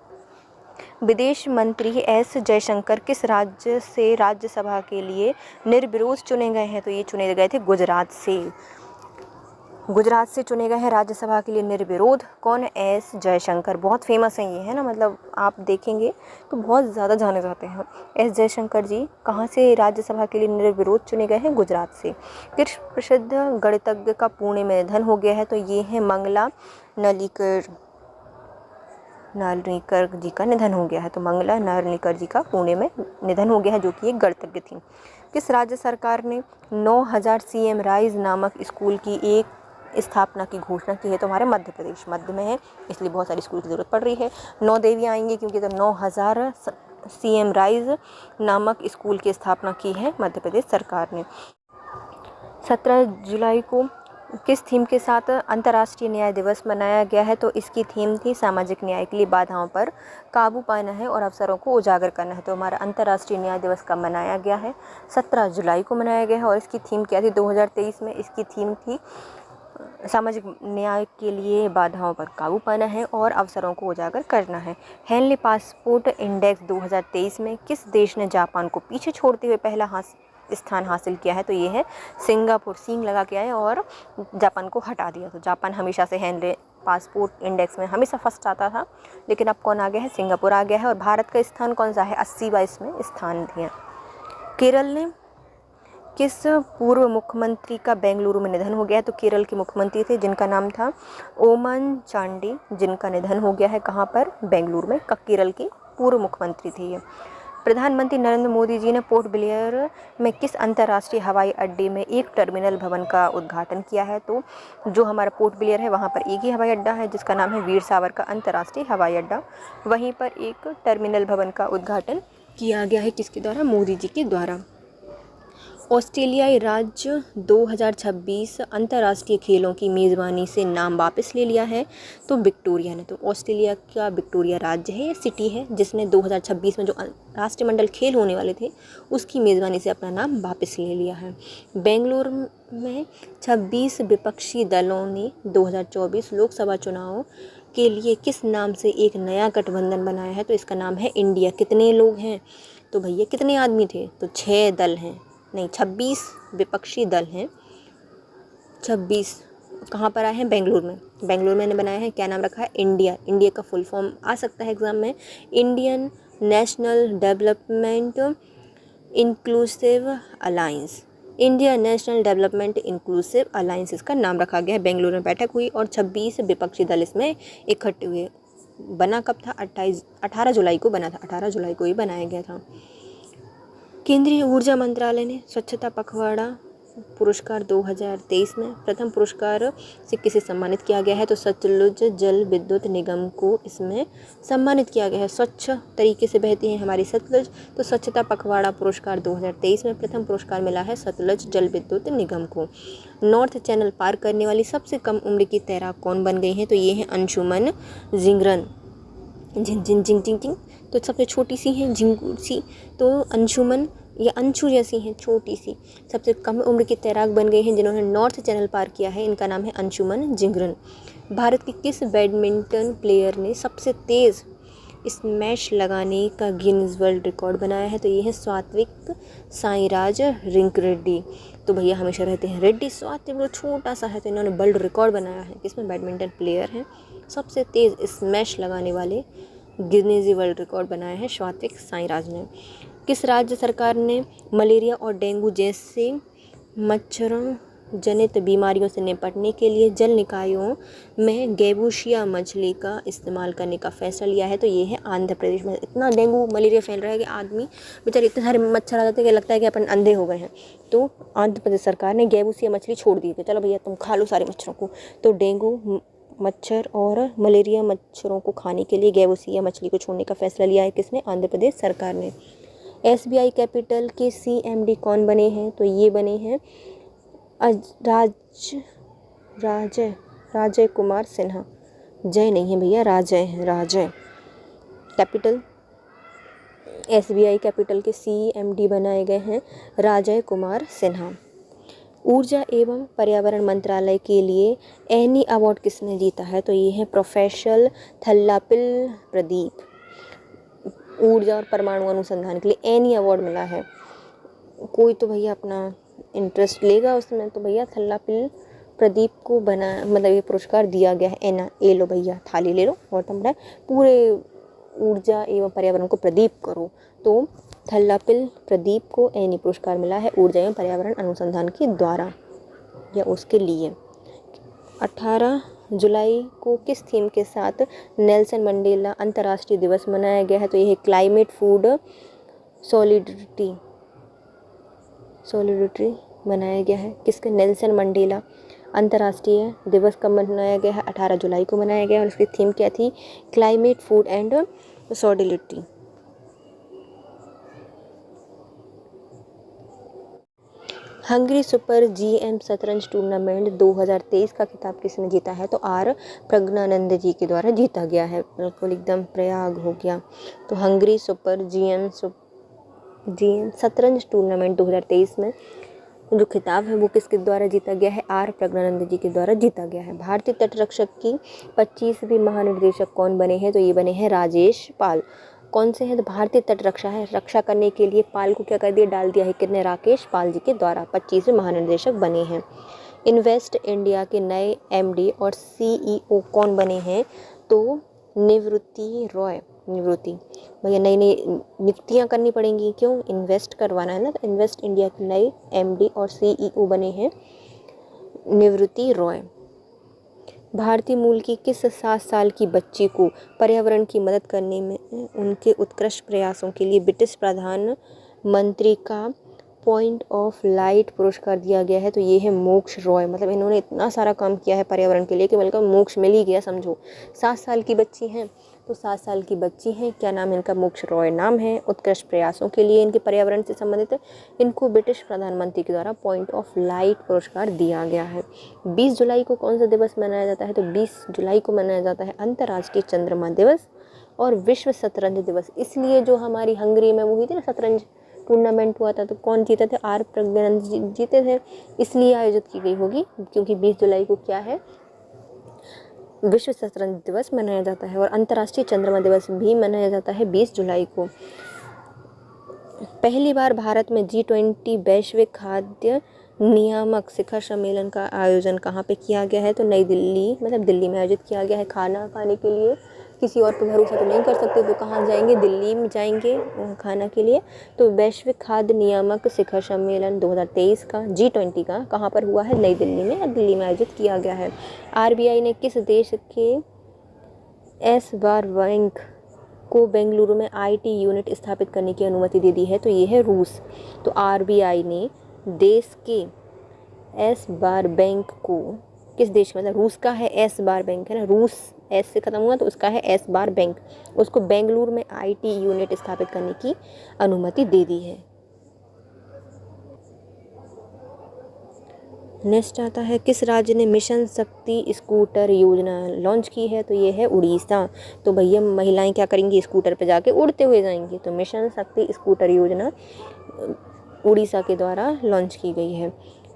विदेश मंत्री एस जयशंकर किस राज्य से राज्यसभा के लिए निर्विरोध चुने गए हैं? तो ये चुने गए थे गुजरात से। गुजरात से चुने गए हैं राज्यसभा के लिए निर्विरोध। कौन? एस जयशंकर। बहुत फेमस हैं ये, है ना, मतलब आप देखेंगे तो बहुत ज़्यादा जाने जाते हैं। एस जयशंकर जी कहाँ से राज्यसभा के लिए निर्विरोध चुने गए हैं? गुजरात से। किस प्रसिद्ध गणितज्ञ का पुणे में निधन हो गया है? तो ये है मंगला नार्लिकर जी का निधन हो गया है। तो मंगला नार्लिकर जी का पुणे में निधन हो गया है, जो कि एक गणितज्ञ थी। किस राज्य सरकार ने 9000 CM राइज नामक स्कूल की एक स्थापना की घोषणा की है? तो हमारे मध्य प्रदेश, मध्य में है, इसलिए बहुत सारी स्कूल की ज़रूरत पड़ रही है। 9 देवियाँ आएंगी क्योंकि तो 9000 CM राइज नामक स्कूल की स्थापना की है मध्य प्रदेश सरकार ने। 17 जुलाई को किस थीम के साथ अंतर्राष्ट्रीय न्याय दिवस मनाया गया है? तो इसकी थीम थी सामाजिक न्याय के लिए बाधाओं पर काबू पाना है और अवसरों को उजागर करना है। तो हमारा अंतर्राष्ट्रीय न्याय दिवस कब मनाया गया है? 17 जुलाई को मनाया गया है। और इसकी थीम क्या थी? 2023 में इसकी थीम थी सामाजिक न्याय के लिए बाधाओं पर काबू पाना है और अवसरों को उजागर करना है। हेनली पासपोर्ट इंडेक्स 2023 में किस देश ने जापान को पीछे छोड़ते हुए पहला स्थान हासिल किया है? तो ये है सिंगापुर। सींग लगा के आए और जापान को हटा दिया। तो जापान हमेशा से हेनली पासपोर्ट इंडेक्स में हमेशा फर्स्ट आता था, लेकिन अब कौन आ गया है? सिंगापुर आ गया है। और भारत का स्थान कौन सा है? 80वां इसमें स्थान दिया। केरल ने किस पूर्व मुख्यमंत्री का बेंगलुरु में निधन हो गया है? तो केरल के मुख्यमंत्री थे जिनका नाम था ओमन चांडी, जिनका निधन हो गया है कहाँ पर? बेंगलुरु में। केरल के पूर्व मुख्यमंत्री थे ये। प्रधानमंत्री नरेंद्र मोदी जी ने पोर्ट ब्लेयर में किस अंतर्राष्ट्रीय हवाई अड्डे में एक टर्मिनल भवन का उद्घाटन किया है? तो जो हमारा पोर्ट ब्लेयर है वहाँ पर एक ही हवाई अड्डा है, जिसका नाम है वीर सावरकर अंतर्राष्ट्रीय हवाई अड्डा। वहीं पर एक टर्मिनल भवन का उद्घाटन किया गया है, किसके द्वारा? मोदी जी के द्वारा। ऑस्ट्रेलियाई राज्य 2026 अंतर्राष्ट्रीय खेलों की मेज़बानी से नाम वापस ले लिया है? तो विक्टोरिया ने। तो ऑस्ट्रेलिया का विक्टोरिया राज्य है या सिटी है जिसने 2026 में जो राष्ट्रमंडल खेल होने वाले थे उसकी मेज़बानी से अपना नाम वापस ले लिया है। बेंगलुरु में 26 विपक्षी दलों ने 2024 लोकसभा चुनाव के लिए किस नाम से एक नया गठबंधन बनाया है? तो इसका नाम है इंडिया। कितने लोग हैं? तो भैया कितने आदमी थे? तो 6 दल हैं, नहीं 26 विपक्षी दल हैं। 26 कहाँ पर आए हैं? बेंगलुरु में। बेंगलुरु में बनाया है। क्या नाम रखा है? इंडिया। इंडिया का फुल फॉर्म आ सकता है एग्जाम में, Indian national development inclusive alliance. India national development inclusive alliance इसका नाम रखा गया है। बेंगलुरु में बैठक हुई और 26 विपक्षी दल इसमें इकट्ठे हुए। बना कब था? 18 जुलाई को बना था। 18 जुलाई को ही बनाया गया था। केंद्रीय ऊर्जा मंत्रालय ने स्वच्छता पखवाड़ा पुरस्कार 2023 में प्रथम पुरस्कार से किसे सम्मानित किया गया है? तो सतलुज जल विद्युत निगम को इसमें सम्मानित किया गया है। स्वच्छ तरीके से बहती है हमारी सतलुज, तो स्वच्छता पखवाड़ा पुरस्कार 2023 में प्रथम पुरस्कार मिला है सतलुज जल विद्युत निगम को। नॉर्थ चैनल पार करने वाली सबसे कम उम्र की तैराक कौन बन गई हैं? तो ये हैं अंशुमन जिंगरन। जिंग जिंग जिंग जिंग जिंग, तो सबसे छोटी सी हैं जिंगू सी, तो अंशुमन या अंशु जैसी हैं छोटी सी, सबसे कम उम्र की तैराक बन गई हैं जिन्होंने नॉर्थ चैनल पार किया है। इनका नाम है अंशुमन जिंगरन। भारत के किस बैडमिंटन प्लेयर ने सबसे तेज़ स्मैश लगाने का गिनीज वर्ल्ड रिकॉर्ड बनाया है? तो ये है सात्विक साईराज रिंकरेड्डी। तो भैया हमेशा रहते हैं रेड्डी, सात्विक छोटा सा है तो इन्होंने वर्ल्ड रिकॉर्ड बनाया है। किसमें? बैडमिंटन प्लेयर हैं, सबसे तेज़ स्मैश लगाने वाले गिनीज वर्ल्ड रिकॉर्ड बनाया है सात्विक साईराज ने। किस राज्य सरकार ने मलेरिया और डेंगू जैसे मच्छरों जनित बीमारियों से निपटने के लिए जल निकायों में गेबूशिया मछली का इस्तेमाल करने का फैसला लिया है। तो ये है आंध्र प्रदेश में। इतना डेंगू मलेरिया फैल रहा है कि आदमी बेचारे इतने सारे मच्छर आ जाते हैं कि लगता है कि अपन अंधे हो गए हैं। तो आंध्र प्रदेश सरकार ने गेबूशिया मछली छोड़ दी है कि चलो भैया तुम खा लो सारे मच्छरों को। तो डेंगू मच्छर और मलेरिया मच्छरों को खाने के लिए गेबूसिया मछली को छोड़ने का फैसला लिया है किसने? आंध्र प्रदेश सरकार ने। SBI कैपिटल के CMD कौन बने हैं? तो ये बने हैं राजय कुमार सिन्हा। जय नहीं है भैया, राजय है, राजय। कैपिटल SBI कैपिटल के CMD बनाए गए हैं राजय कुमार सिन्हा। ऊर्जा एवं पर्यावरण मंत्रालय के लिए एनी अवार्ड किसने जीता है? तो ये है प्रोफेसर थल्लापिल प्रदीप। ऊर्जा और परमाणु अनुसंधान के लिए एनी अवार्ड मिला है। कोई तो भैया अपना इंटरेस्ट लेगा उसमें, तो भैया थल्लापिल प्रदीप को बना मतलब ये पुरस्कार दिया गया है। एना ए लो भैया, थाली ले लो और तुम पूरे ऊर्जा एवं पर्यावरण को प्रदीप करो। तो थल्लापिल प्रदीप को एनी पुरस्कार मिला है ऊर्जा एवं पर्यावरण अनुसंधान के द्वारा या उसके लिए। 18 जुलाई को किस थीम के साथ नेल्सन मंडेला अंतर्राष्ट्रीय दिवस मनाया गया है? तो यह क्लाइमेट फूड सॉलिडिटी मनाया गया है। किसके? नेल्सन मंडेला अंतर्राष्ट्रीय दिवस कब मनाया गया है? 18 जुलाई को मनाया गया और इसकी थीम क्या थी? Climate food and solidity. Hungary super GM शतरंज टूर्नामेंट 2023 का खिताब किसने जीता है? तो आर प्रज्ञानंद जी के द्वारा जीता गया है। बिल्कुल एकदम प्रयाग हो गया। तो हंगरी सुपर GM शतरंज टूर्नामेंट 2023 में जो खिताब है वो किसके द्वारा जीता गया है? आर प्रज्ञानंद जी के द्वारा जीता गया है। भारतीय तटरक्षक की 25वीं महानिदेशक कौन बने हैं? तो ये बने हैं राजेश पाल। कौन से हैं? तो भारतीय तट रक्षा है। रक्षा करने के लिए पाल को क्या कर दिया? डाल दिया है कितने? राकेश पाल जी के द्वारा 25वें महानिदेशक बने हैं। इन्वेस्ट इंडिया के नए MD और CEO कौन बने हैं? तो निवृत्ति रॉय। निवृत्ति भैया नई नियुक्तियाँ करनी पड़ेंगी, क्यों? इन्वेस्ट करवाना है ना। तो इन्वेस्ट इंडिया के नए MD और CEO बने हैं निवृत्ति रॉय। भारतीय मूल की किस 7 साल की बच्ची को पर्यावरण की मदद करने में उनके उत्कृष्ट प्रयासों के लिए ब्रिटिश प्रधानमंत्री का पॉइंट ऑफ लाइट पुरस्कार दिया गया है? तो ये है मोक्ष रॉय। मतलब इन्होंने इतना सारा काम किया है पर्यावरण के लिए कि बल्कि मोक्ष मिल ही गया समझो। 7 साल की बच्ची हैं, तो 7 साल की बच्ची हैं, क्या नाम है इनका? मोक्ष रॉय नाम है। उत्कृष्ट प्रयासों के लिए इनके पर्यावरण से संबंधित इनको ब्रिटिश प्रधानमंत्री के द्वारा पॉइंट ऑफ लाइट पुरस्कार दिया गया है। 20 जुलाई को कौन सा दिवस मनाया जाता है? तो 20 जुलाई को मनाया जाता है अंतर्राष्ट्रीय चंद्रमा दिवस और विश्व शतरंज दिवस। इसलिए जो हमारी हंगरी में वो हुई थी ना शतरंज टूर्नामेंट हुआ था, तो कौन जीते थे? आर प्रज्ञानंद जी जीते थे। इसलिए आयोजित की गई होगी क्योंकि 20 जुलाई को क्या है? विश्व शतरंज दिवस मनाया जाता है और अंतर्राष्ट्रीय चंद्रमा दिवस भी मनाया जाता है 20 जुलाई को। पहली बार भारत में G20 वैश्विक खाद्य नियामक शिखर सम्मेलन का आयोजन कहाँ पे किया गया है? तो नई दिल्ली मतलब दिल्ली में आयोजित किया गया है। खाना खाने के लिए किसी और पर भरोसा तो नहीं कर सकते, तो कहाँ जाएंगे? दिल्ली में जाएंगे खाना के लिए। तो वैश्विक खाद्य नियामक शिखर सम्मेलन 2023 का G20 का कहाँ पर हुआ है? नई दिल्ली में, और दिल्ली में आयोजित किया गया है। RBI ने किस देश के एस बार बैंक को बेंगलुरु में IT यूनिट स्थापित करने की अनुमति दे दी है? तो ये है रूस। तो RBI ने देश के एस बार बैंक को, किस देश का? मतलब रूस का है एस बार बैंक है ना, रूस एस से ख़त्म हुआ तो उसका है एस बार बैंक, उसको बेंगलुरु में IT यूनिट स्थापित करने की अनुमति दे दी है। नेक्स्ट आता है किस राज्य ने मिशन शक्ति स्कूटर योजना लॉन्च की है? तो ये है उड़ीसा। तो भैया महिलाएं क्या करेंगी? स्कूटर पे जाके उड़ते हुए जाएंगी। तो मिशन शक्ति स्कूटर योजना उड़ीसा के द्वारा लॉन्च की गई है।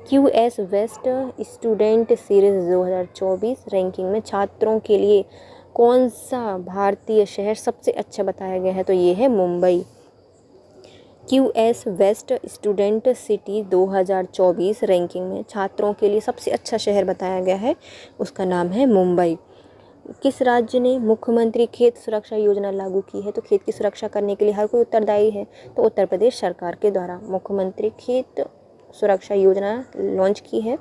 QS best student series 2024 ranking में छात्रों के लिए कौन सा भारतीय शहर सबसे अच्छा बताया गया है? तो ये है Mumbai. QS best student city 2024 ranking में छात्रों के लिए सबसे अच्छा शहर बताया गया है, उसका नाम है मुंबई। किस राज्य ने मुख्यमंत्री खेत सुरक्षा योजना लागू की है? तो खेत की सुरक्षा करने के लिए हर कोई उत्तरदायी है, तो उत्तर प्रदेश सरकार के द्वारा मुख्यमंत्री खेत सुरक्षा योजना लॉन्च की है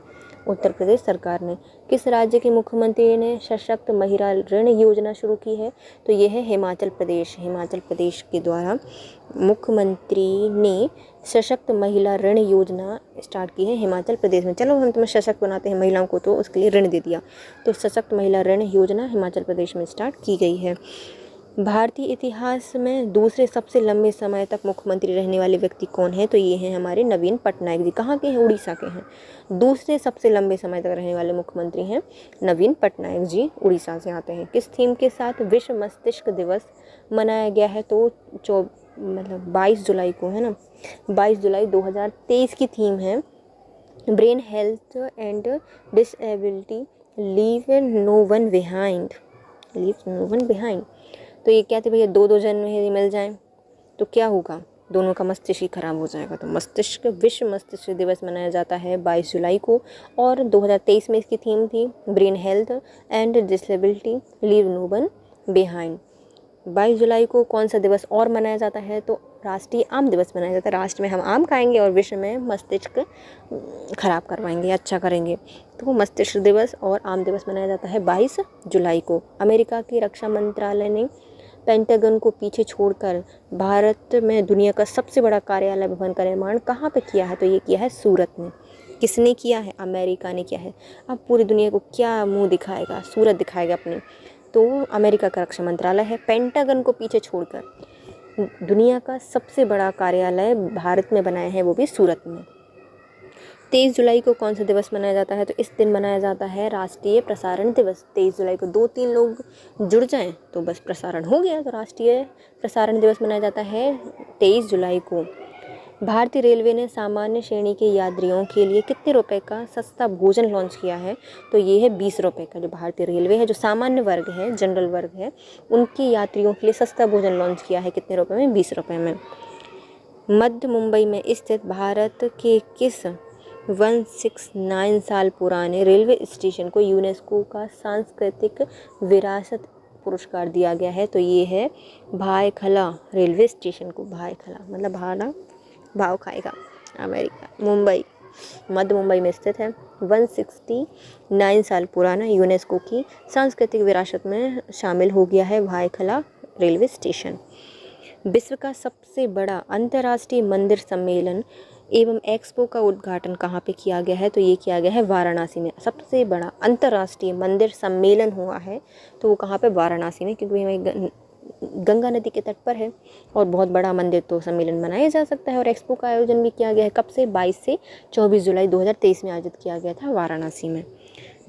उत्तर प्रदेश सरकार ने। किस राज्य के मुख्यमंत्री ने सशक्त महिला ऋण योजना शुरू की है? तो ये है हिमाचल प्रदेश। हिमाचल प्रदेश के द्वारा मुख्यमंत्री ने सशक्त महिला ऋण योजना स्टार्ट की है हिमाचल प्रदेश में। चलो हम तुम्हें सशक्त बनाते हैं महिलाओं को, तो उसके लिए ऋण दे दिया। तो सशक्त महिला ऋण योजना हिमाचल प्रदेश में स्टार्ट की गई है। भारतीय इतिहास में दूसरे सबसे लंबे समय तक मुख्यमंत्री रहने वाले व्यक्ति कौन है? तो ये हैं हमारे नवीन पटनायक जी। कहाँ के हैं? उड़ीसा के हैं। दूसरे सबसे लंबे समय तक रहने वाले मुख्यमंत्री हैं नवीन पटनायक जी, उड़ीसा से आते हैं। किस थीम के साथ विश्व मस्तिष्क दिवस मनाया गया है? तो 22 जुलाई को है ना, 22 जुलाई 2023 की थीम है brain health and disability leave no one behind. Leave no one behind. तो ये क्या थे भैया, दो जन्म यदि मिल जाएं तो क्या होगा? दोनों का मस्तिष्क ही खराब हो जाएगा। तो मस्तिष्क विश्व मस्तिष्क दिवस मनाया जाता है 22 जुलाई को, और 2023 में इसकी थीम थी brain health and disability leave no one behind. 22 जुलाई को कौन सा दिवस और मनाया जाता है? तो राष्ट्रीय आम दिवस मनाया जाता है। राष्ट्र में हम आम खाएंगे और विश्व में मस्तिष्क खराब करवाएंगे, अच्छा करेंगे। तो मस्तिष्क दिवस और आम दिवस मनाया जाता है 22 जुलाई को। अमेरिका की रक्षा मंत्रालय ने पेंटागन को पीछे छोड़कर भारत में दुनिया का सबसे बड़ा कार्यालय भवन का निर्माण कहाँ पे किया है? तो ये किया है सूरत में। किसने किया है? अमेरिका ने किया है। अब पूरी दुनिया को क्या मुंह दिखाएगा? सूरत दिखाएगा अपने। तो अमेरिका का रक्षा मंत्रालय है। पेंटागन को पीछे छोड़कर दुनिया का सबसे बड़ा कार्यालय भारत में बनाया है, वो भी सूरत में। 23 जुलाई को कौन सा दिवस मनाया जाता है? तो इस दिन मनाया जाता है राष्ट्रीय प्रसारण दिवस। 23 जुलाई को 2-3 लोग जुड़ जाएं तो बस प्रसारण हो गया। तो राष्ट्रीय प्रसारण दिवस मनाया जाता है 23 जुलाई को। भारतीय रेलवे ने सामान्य श्रेणी के यात्रियों के लिए कितने रुपए का सस्ता भोजन लॉन्च किया है? तो ये है 20 रुपये का। जो भारतीय रेलवे है, जो सामान्य वर्ग है, जनरल वर्ग है, उनके यात्रियों के लिए सस्ता भोजन लॉन्च किया है। कितने रुपए में? 20 रुपये में। मध्य मुंबई में स्थित भारत के किस 169 साल पुराने रेलवे स्टेशन को यूनेस्को का सांस्कृतिक विरासत पुरस्कार दिया गया है? तो ये है भायखला रेलवे स्टेशन को। भायखला मतलब भाड़ा भाव खाएगा। अमेरिका, मुंबई, मध्य मुंबई में स्थित है। 169 साल पुराना, यूनेस्को की सांस्कृतिक विरासत में शामिल हो गया है भायखला रेलवे स्टेशन। विश्व का सबसे बड़ा अंतर्राष्ट्रीय मंदिर सम्मेलन एवं एक्सपो का उद्घाटन कहाँ पे किया गया है? तो ये किया गया है वाराणसी में। सबसे बड़ा अंतर्राष्ट्रीय मंदिर सम्मेलन हुआ है तो वो कहाँ पे? वाराणसी में, क्योंकि वहीं गंगा नदी के तट पर है और बहुत बड़ा मंदिर, तो सम्मेलन मनाया जा सकता है। और एक्सपो का आयोजन भी किया गया है। कब से? 22 से 24 जुलाई 2023 में आयोजित किया गया था वाराणसी में।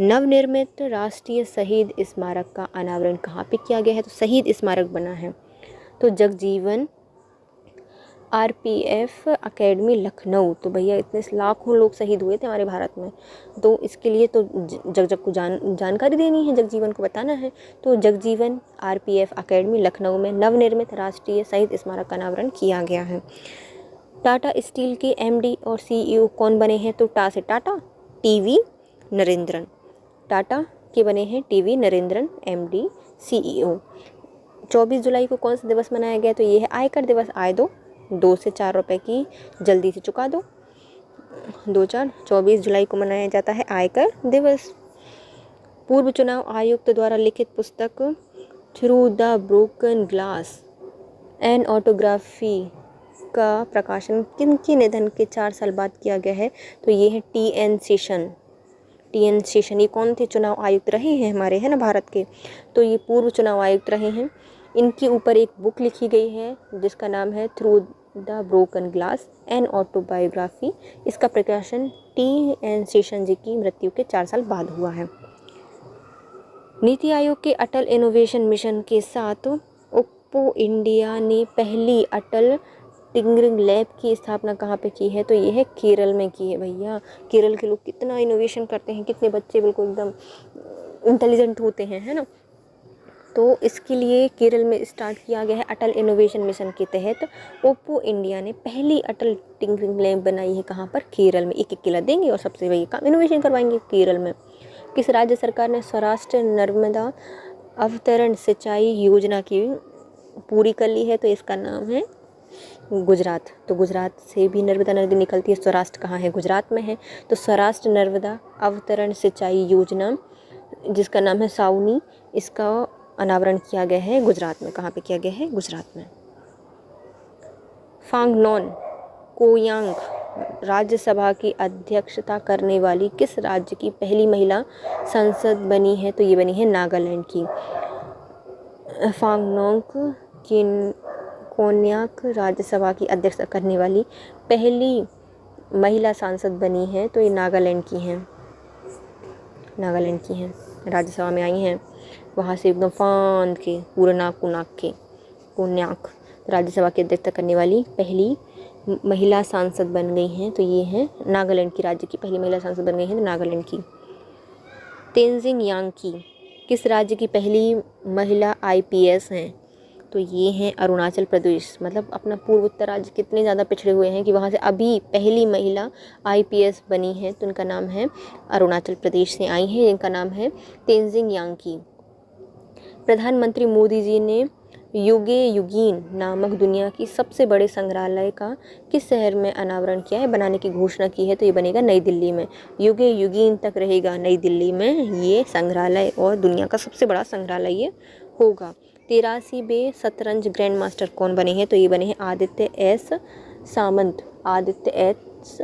नवनिर्मित राष्ट्रीय शहीद स्मारक का अनावरण कहाँ पे किया गया है? तो शहीद स्मारक बना है तो जगजीवन RPF अकेडमी लखनऊ। तो भैया इतने लाखों लोग शहीद हुए थे हमारे भारत में, तो इसके लिए तो जग को जानकारी देनी है, जगजीवन को बताना है। तो जगजीवन RPF अकेडमी लखनऊ में नवनिर्मित राष्ट्रीय शहीद स्मारक का अनावरण किया गया है। टाटा स्टील के MD और CEO कौन बने हैं? तो टा से टाटा, TV नरेंद्रन। टाटा के बने हैं TV नरेंद्रन, MD CEO। 24 जुलाई को कौन सा दिवस मनाया गया? तो ये है आयकर दिवस। आय दो 2 से 4 रुपए की जल्दी से चुका दो। 24 जुलाई को मनाया जाता है आयकर दिवस। पूर्व चुनाव आयुक्त द्वारा लिखित पुस्तक through the broken glass an autobiography का प्रकाशन किनके निधन के 4 साल बाद किया गया है? तो ये है TN शेषन। ये कौन थे? चुनाव आयुक्त रहे हैं हमारे, है ना, भारत के। तो ये पूर्व चुनाव आयुक्त रहे हैं। इनके ऊपर एक बुक लिखी गई है जिसका नाम है through the broken glass an autobiography. इसका प्रकाशन TN शेषन जी की मृत्यु के 4 साल बाद हुआ है। नीति आयोग के अटल इनोवेशन मिशन के साथ ओप्पो इंडिया ने पहली अटल टिंकरिंग लैब की स्थापना कहाँ पे की है? तो ये है केरल में की है। भैया केरल के लोग कितना इनोवेशन करते हैं, कितने बच्चे बिल्कुल एकदम इंटेलिजेंट होते हैं, है ना। तो इसके लिए केरल में स्टार्ट किया गया है अटल इनोवेशन मिशन के तहत। ओप्पो इंडिया ने पहली अटल टिंकरिंग लैब बनाई है। कहाँ पर? केरल में। एक किला देंगे और सबसे वही काम इनोवेशन करवाएंगे केरल में। किस राज्य सरकार ने सौराष्ट्र नर्मदा अवतरण सिंचाई योजना की पूरी कर ली है? तो इसका नाम है गुजरात, तो गुजरात से भी नर्मदा नदी निकलती है। सौराष्ट्र कहाँ है? गुजरात में है। तो सौराष्ट्र नर्मदा अवतरण सिंचाई योजना जिसका नाम है साउनी, इसका अनावरण किया गया है गुजरात में। कहाँ पे किया गया है? गुजरात में। फांगनोन कोयांग राज्यसभा की अध्यक्षता करने वाली किस राज्य की पहली महिला सांसद बनी है? तो ये बनी है नागालैंड की। फांगनोंग कोन्याक राज्यसभा की अध्यक्षता करने वाली पहली महिला सांसद बनी है, तो ये नागालैंड की हैं। नागालैंड की हैं, राज्यसभा में आई हैं, वहाँ से एकदम फांद के पूरा नाक के कोन्याक राज्यसभा की अध्यक्षता करने वाली पहली महिला सांसद बन गई हैं, तो ये हैं नागालैंड की। राज्य की पहली महिला सांसद बन गई हैं तो नागालैंड की। तेंजिंग यांगी किस राज्य की पहली महिला IPS हैं? तो ये हैं अरुणाचल प्रदेश। मतलब अपना पूर्वोत्तर राज्य कितने ज़्यादा पिछड़े हुए हैं कि वहाँ से अभी पहली महिला IPS बनी है, तो उनका नाम है अरुणाचल प्रदेश से आई है, इनका नाम है तेंजिंग यांगी। प्रधानमंत्री मोदी जी ने युगे युगीन नामक दुनिया की सबसे बड़े संग्रहालय का किस शहर में अनावरण किया है, बनाने की घोषणा की है? तो ये बनेगा नई दिल्ली में। युगे युगीन तक रहेगा नई दिल्ली में ये संग्रहालय और दुनिया का सबसे बड़ा संग्रहालय ये होगा। 83वें शतरंज ग्रैंड मास्टर कौन बने हैं? तो ये बने हैं आदित्य एस सामंत। आदित्य एस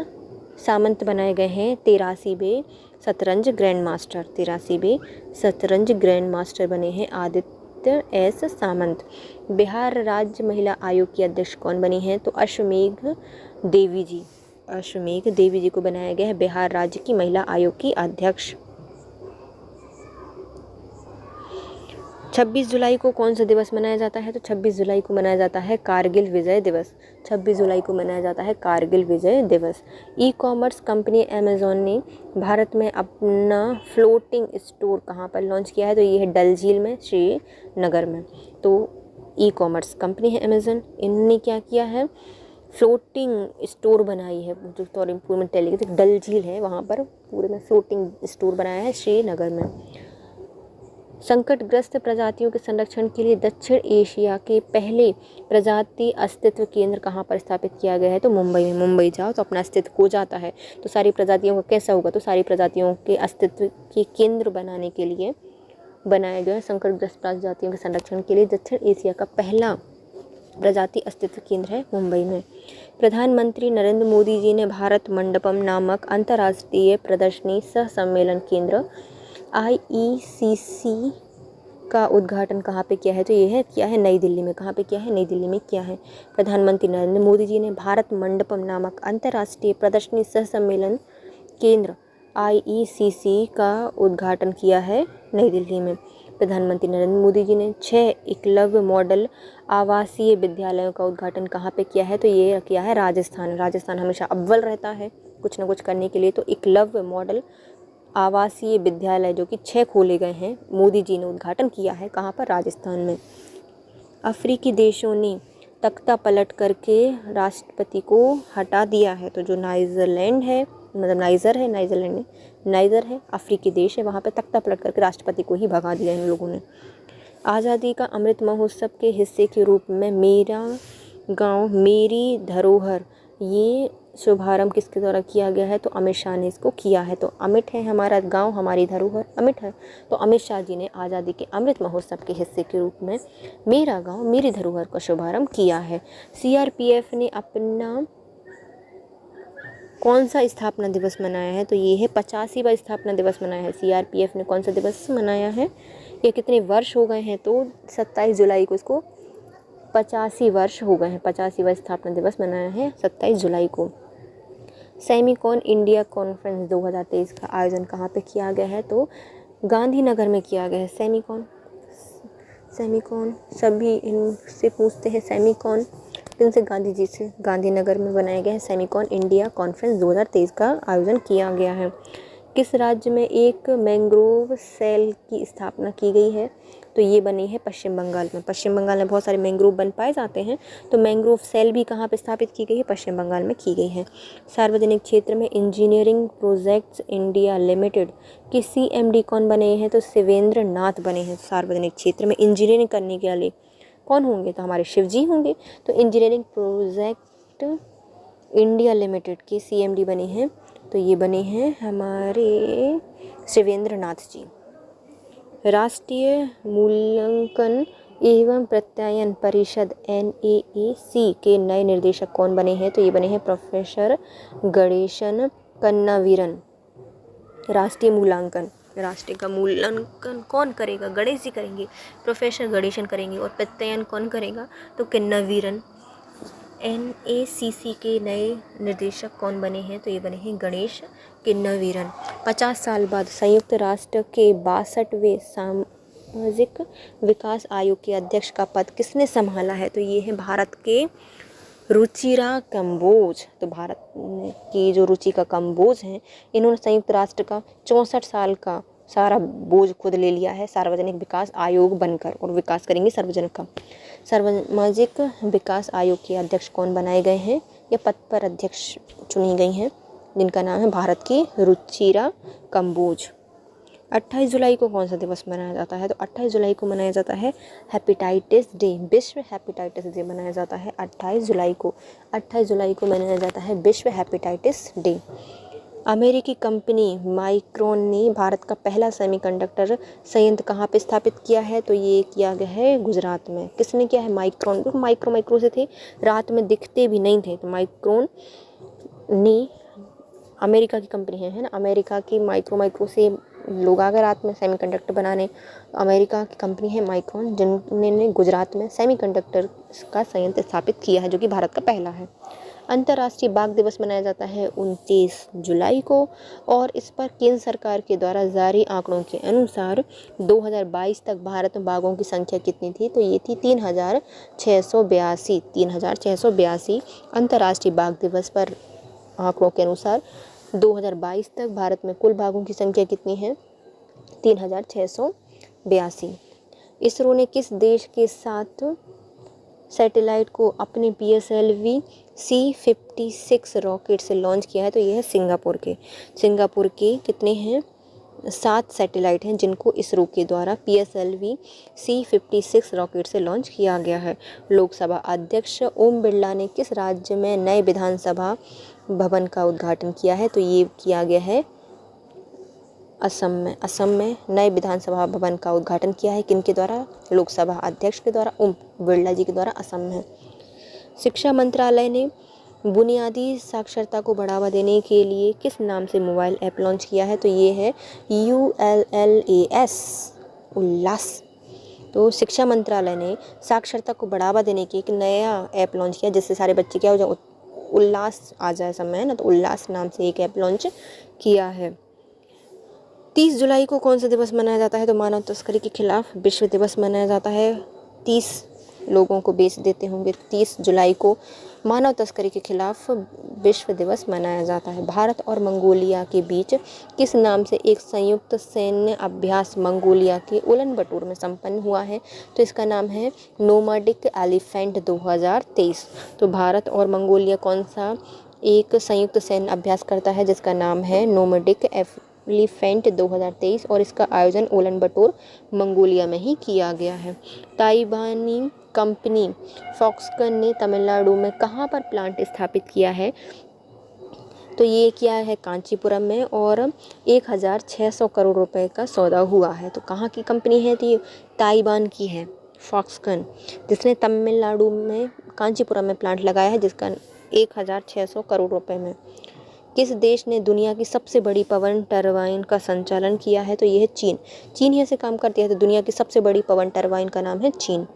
सामंत बनाए गए हैं 83वें शतरंज ग्रैंड मास्टर। 83वें शतरंज ग्रैंड मास्टर बने हैं आदित्य एस सामंत। बिहार राज्य महिला आयोग की अध्यक्ष कौन बनी हैं? तो अश्वमेघ देवी जी। अश्वमेघ देवी जी को बनाया गया है बिहार राज्य की महिला आयोग की अध्यक्ष। 26 जुलाई को कौन सा दिवस मनाया जाता है? तो 26 जुलाई को मनाया जाता है कारगिल विजय दिवस। 26 जुलाई को मनाया जाता है कारगिल विजय दिवस। ई-कॉमर्स कंपनी अमेज़ॉन ने भारत में अपना फ्लोटिंग स्टोर कहाँ पर लॉन्च किया है? तो ये है डल झील में, श्रीनगर में। तो ई-कॉमर्स कंपनी है अमेज़ॉन, इन्होंने क्या किया है? फ्लोटिंग स्टोर बनाई है जो फॉर इम्प्रूवमेंट टेली, तो डल झील है वहाँ पर पूरे में फ्लोटिंग स्टोर बनाया है श्रीनगर में। संकटग्रस्त प्रजातियों के संरक्षण के लिए दक्षिण एशिया के पहले प्रजाति अस्तित्व केंद्र कहाँ पर स्थापित किया गया है? तो मुंबई में। मुंबई जाओ तो अपना अस्तित्व खो जाता है, तो सारी प्रजातियों का कैसा होगा? तो सारी प्रजातियों के अस्तित्व के केंद्र बनाने के लिए बनाया गया है। संकटग्रस्त प्रजातियों के संरक्षण के लिए दक्षिण एशिया का पहला प्रजाति अस्तित्व केंद्र है मुंबई में। प्रधानमंत्री नरेंद्र मोदी जी ने भारत मंडपम नामक अंतर्राष्ट्रीय प्रदर्शनी सह सम्मेलन केंद्र IECC का उद्घाटन कहाँ पे किया है? तो ये है किया है नई दिल्ली में। कहाँ पे किया है? नई दिल्ली में किया है। प्रधानमंत्री नरेंद्र मोदी जी ने भारत मंडपम नामक अंतर्राष्ट्रीय प्रदर्शनी सह सम्मेलन केंद्र IECC का उद्घाटन किया है नई दिल्ली में। प्रधानमंत्री नरेंद्र मोदी जी ने 6 एकलव्य मॉडल आवासीय विद्यालयों का उद्घाटन कहाँ पे किया है? तो ये किया है राजस्थान। राजस्थान हमेशा अव्वल रहता है कुछ ना कुछ करने के लिए, तो एकलव्य मॉडल आवासीय विद्यालय जो कि 6 खोले गए हैं, मोदी जी ने उद्घाटन किया है। कहाँ पर? राजस्थान में। अफ्रीकी देशों ने तख्ता पलट करके राष्ट्रपति को हटा दिया है, तो जो नाइजरलैंड है, मतलब नाइजर है, नाइजरलैंड नहीं, नाइजर है, अफ्रीकी देश है, वहाँ पे तख्ता पलट करके राष्ट्रपति को ही भगा दिया इन लोगों ने। आज़ादी का अमृत महोत्सव के हिस्से के रूप में मेरा गांव मेरी धरोहर, ये शुभारंभ किसके द्वारा किया गया है? तो अमित शाह ने इसको किया है। तो अमिट है हमारा गांव हमारी धरोहर, अमिट है, तो अमित शाह जी ने आज़ादी के अमृत महोत्सव के हिस्से के रूप में मेरा गांव मेरी धरोहर का शुभारंभ किया है। CRPF ने अपना कौन सा स्थापना दिवस मनाया है? तो ये है 85वां स्थापना दिवस मनाया है। CRPF ने कौन सा दिवस मनाया है? ये कितने वर्ष हो गए हैं? तो 27 जुलाई को इसको 85 वर्ष हो गए हैं। 85वां स्थापना दिवस मनाया है 27 जुलाई को। सेमिकॉन इंडिया कॉन्फ्रेंस 2023 का आयोजन कहाँ पे किया गया है? तो गांधीनगर में किया गया है। सेमिकॉन सभी इनसे पूछते हैं, सेमिकॉन इनसे गांधी जी से। गांधीनगर में बनाया गया है सेमिकॉन इंडिया कॉन्फ्रेंस 2023 का आयोजन किया गया है। किस राज्य में एक मैंग्रोव सेल की स्थापना की गई है? तो ये बनी है पश्चिम बंगाल में। पश्चिम बंगाल में बहुत सारे मैंग्रोव बन पाए जाते हैं, तो मैंग्रोव सेल भी कहाँ पे स्थापित की गई है? पश्चिम बंगाल में की गई है। सार्वजनिक क्षेत्र में इंजीनियरिंग प्रोजेक्ट्स इंडिया लिमिटेड के CMD कौन बने हैं? तो शिवेंद्र नाथ बने हैं। सार्वजनिक क्षेत्र में इंजीनियरिंग करने के लिए कौन होंगे? तो हमारे शिव जी होंगे। तो इंजीनियरिंग प्रोजेक्ट इंडिया लिमिटेड के CMD बने हैं, तो ये बने हैं हमारे शिवेंद्र नाथ जी। राष्ट्रीय मूल्यांकन एवं प्रत्यायन परिषद NAAC के नए निर्देशक कौन बने हैं? तो ये बने हैं प्रोफेसर गणेशन कन्नावीरन। राष्ट्रीय का मूल्यांकन कौन करेगा? गणेश जी करेंगे, प्रोफेसर गणेशन करेंगे, और प्रत्यायन कौन करेगा? तो कन्नावीरन। NACC के नए निर्देशक कौन बने हैं? तो ये बने हैं गणेश किन्नावीरन। 50 साल बाद संयुक्त राष्ट्र के 62वें सामाजिक विकास आयोग के अध्यक्ष का पद किसने संभाला है? तो ये है भारत के रुचिरा कंबोज। तो भारत की जो रुचिका कंबोज हैं, इन्होंने संयुक्त राष्ट्र का 64 साल का सारा बोझ खुद ले लिया है सार्वजनिक विकास आयोग बनकर, और विकास करेंगे सार्वजनिक का। सामाजिक विकास आयोग के अध्यक्ष कौन बनाए गए हैं? या पद पर अध्यक्ष चुनी गई हैं, जिनका नाम है भारत की रुचिरा कंबोज। 28 जुलाई को कौन सा दिवस मनाया जाता है? तो 28 जुलाई को मनाया जाता है हेपेटाइटिस डे। विश्व हेपेटाइटिस डे मनाया जाता है 28 जुलाई को। 28 जुलाई को मनाया जाता है विश्व हेपेटाइटिस डे। अमेरिकी कंपनी माइक्रोन ने भारत का पहला सेमीकंडक्टर संयंत्र कहाँ पे स्थापित किया है? तो ये किया गया है गुजरात में। किसने किया है? माइक्रोन। माइक्रो से थे, रात में दिखते भी नहीं थे, तो माइक्रोन ने, अमेरिका की कंपनी है ना, अमेरिका की माइक्रो से लोग आ गए रात में सेमीकंडक्टर बनाने। अमेरिका की कंपनी है माइक्रोन, जिन्होंने गुजरात में सेमीकंडक्टर का संयंत्र स्थापित किया है, जो कि भारत का पहला है। अंतर्राष्ट्रीय बाघ दिवस मनाया जाता है 29 जुलाई को, और इस पर केंद्र सरकार के द्वारा जारी आंकड़ों के अनुसार 2022 तक भारत में बाघों की संख्या कितनी थी? तो ये थी 3682। अंतर्राष्ट्रीय बाघ दिवस पर आंकड़ों के अनुसार 2022 तक भारत में कुल बाघों की संख्या कितनी है? 3682। इसरो ने किस देश के साथ सैटेलाइट को अपने PSLV C56 रॉकेट से लॉन्च किया है? तो यह है सिंगापुर के कितने हैं? 7 सैटेलाइट हैं, जिनको इसरो के द्वारा PSLV C56 रॉकेट से लॉन्च किया गया है। लोकसभा अध्यक्ष ओम बिरला ने किस राज्य में नए विधानसभा भवन का उद्घाटन किया है? तो ये किया गया है असम में नए विधानसभा भवन का उद्घाटन किया है। किनके द्वारा? लोकसभा अध्यक्ष के द्वारा, ओम बिरला जी के द्वारा, असम में। शिक्षा मंत्रालय ने बुनियादी साक्षरता को बढ़ावा देने के लिए किस नाम से मोबाइल ऐप लॉन्च किया है? तो ये है ULLAS, उल्लास। तो शिक्षा मंत्रालय ने साक्षरता को बढ़ावा देने के एक नया ऐप लॉन्च किया, जिससे सारे बच्चे क्या हो जाए, उल्लास आ जाए समय ना, तो उल्लास नाम से एक ऐप लॉन्च किया है। 30 जुलाई को कौन सा दिवस मनाया जाता है? तो मानव तस्करी के खिलाफ विश्व दिवस मनाया जाता है। 30 लोगों को बेच देते होंगे। 30 जुलाई को मानव तस्करी के खिलाफ विश्व दिवस मनाया जाता है। भारत और मंगोलिया के बीच किस नाम से एक संयुक्त सैन्य अभ्यास मंगोलिया के उलन बटोर में संपन्न हुआ है? तो इसका नाम है नोमैडिक एलिफेंट 2023। तो भारत और मंगोलिया कौन सा एक संयुक्त सैन्य अभ्यास करता है, जिसका नाम है नोमैडिक एलिफेंट 2023, और इसका आयोजन उलन बटोर मंगोलिया में ही किया गया है। ताइवानी कंपनी फॉक्सकन ने तमिलनाडु में कहाँ पर प्लांट स्थापित किया है? तो ये किया है कांचीपुरम में, और 1600 करोड़ रुपए का सौदा हुआ है। तो कहाँ की कंपनी है? तो ताइवान की है फॉक्सकन, जिसने तमिलनाडु में कांचीपुरम में प्लांट लगाया है, जिसका 1600 करोड़ रुपए में। किस देश ने दुनिया की सबसे बड़ी पवन टरबाइन का संचालन किया है? तो यह है चीन। चीन ही ऐसे काम करती है, तो दुनिया की सबसे बड़ी पवन टरबाइन का नाम है चीन,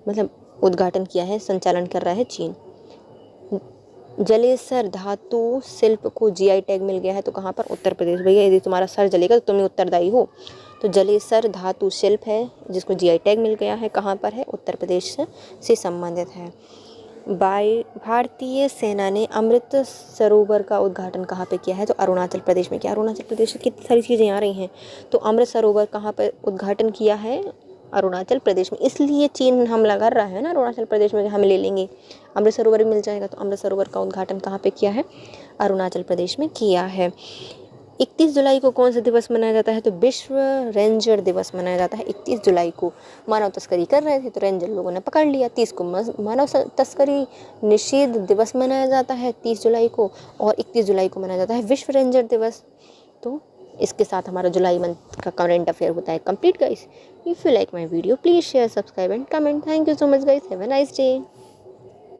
मतलब उद्घाटन किया है, संचालन कर रहा है चीन। जलेसर धातु शिल्प को GI टैग मिल गया है, तो कहाँ पर? उत्तर प्रदेश। भैया यदि तुम्हारा सर जलेगा तो तुम उत्तरदायी हो। तो जलेसर धातु शिल्प है जिसको GI टैग मिल गया है, कहाँ पर है? उत्तर प्रदेश से संबंधित है। भारतीय सेना ने अमृत सरोवर का उद्घाटन कहाँ पे किया है? तो अरुणाचल प्रदेश में। क्या अरुणाचल प्रदेश से कितनी सारी चीज़ें आ रही हैं। तो अमृत सरोवर कहाँ पर उद्घाटन किया है? अरुणाचल प्रदेश में। इसलिए चीन हमला कर रहा है ना अरुणाचल प्रदेश में, हम ले लेंगे, अमृत सरोवर भी मिल जाएगा। तो अमृत सरोवर का उद्घाटन कहाँ पे किया है? अरुणाचल प्रदेश में किया है। 31 जुलाई को कौन सा दिवस मनाया जाता है? तो विश्व रेंजर दिवस मनाया जाता है 31 जुलाई को। मानव तस्करी कर रहे थे तो रेंजर लोगों ने पकड़ लिया। 30 को मानव तस्करी निषेध दिवस मनाया जाता है 30 जुलाई को, और 31 जुलाई को मनाया जाता है विश्व रेंजर दिवस। तो इसके साथ हमारा जुलाई मंथ का करंट अफेयर होता है complete guys. If you like my video please share, subscribe and comment. Thank you so much guys, have a nice day.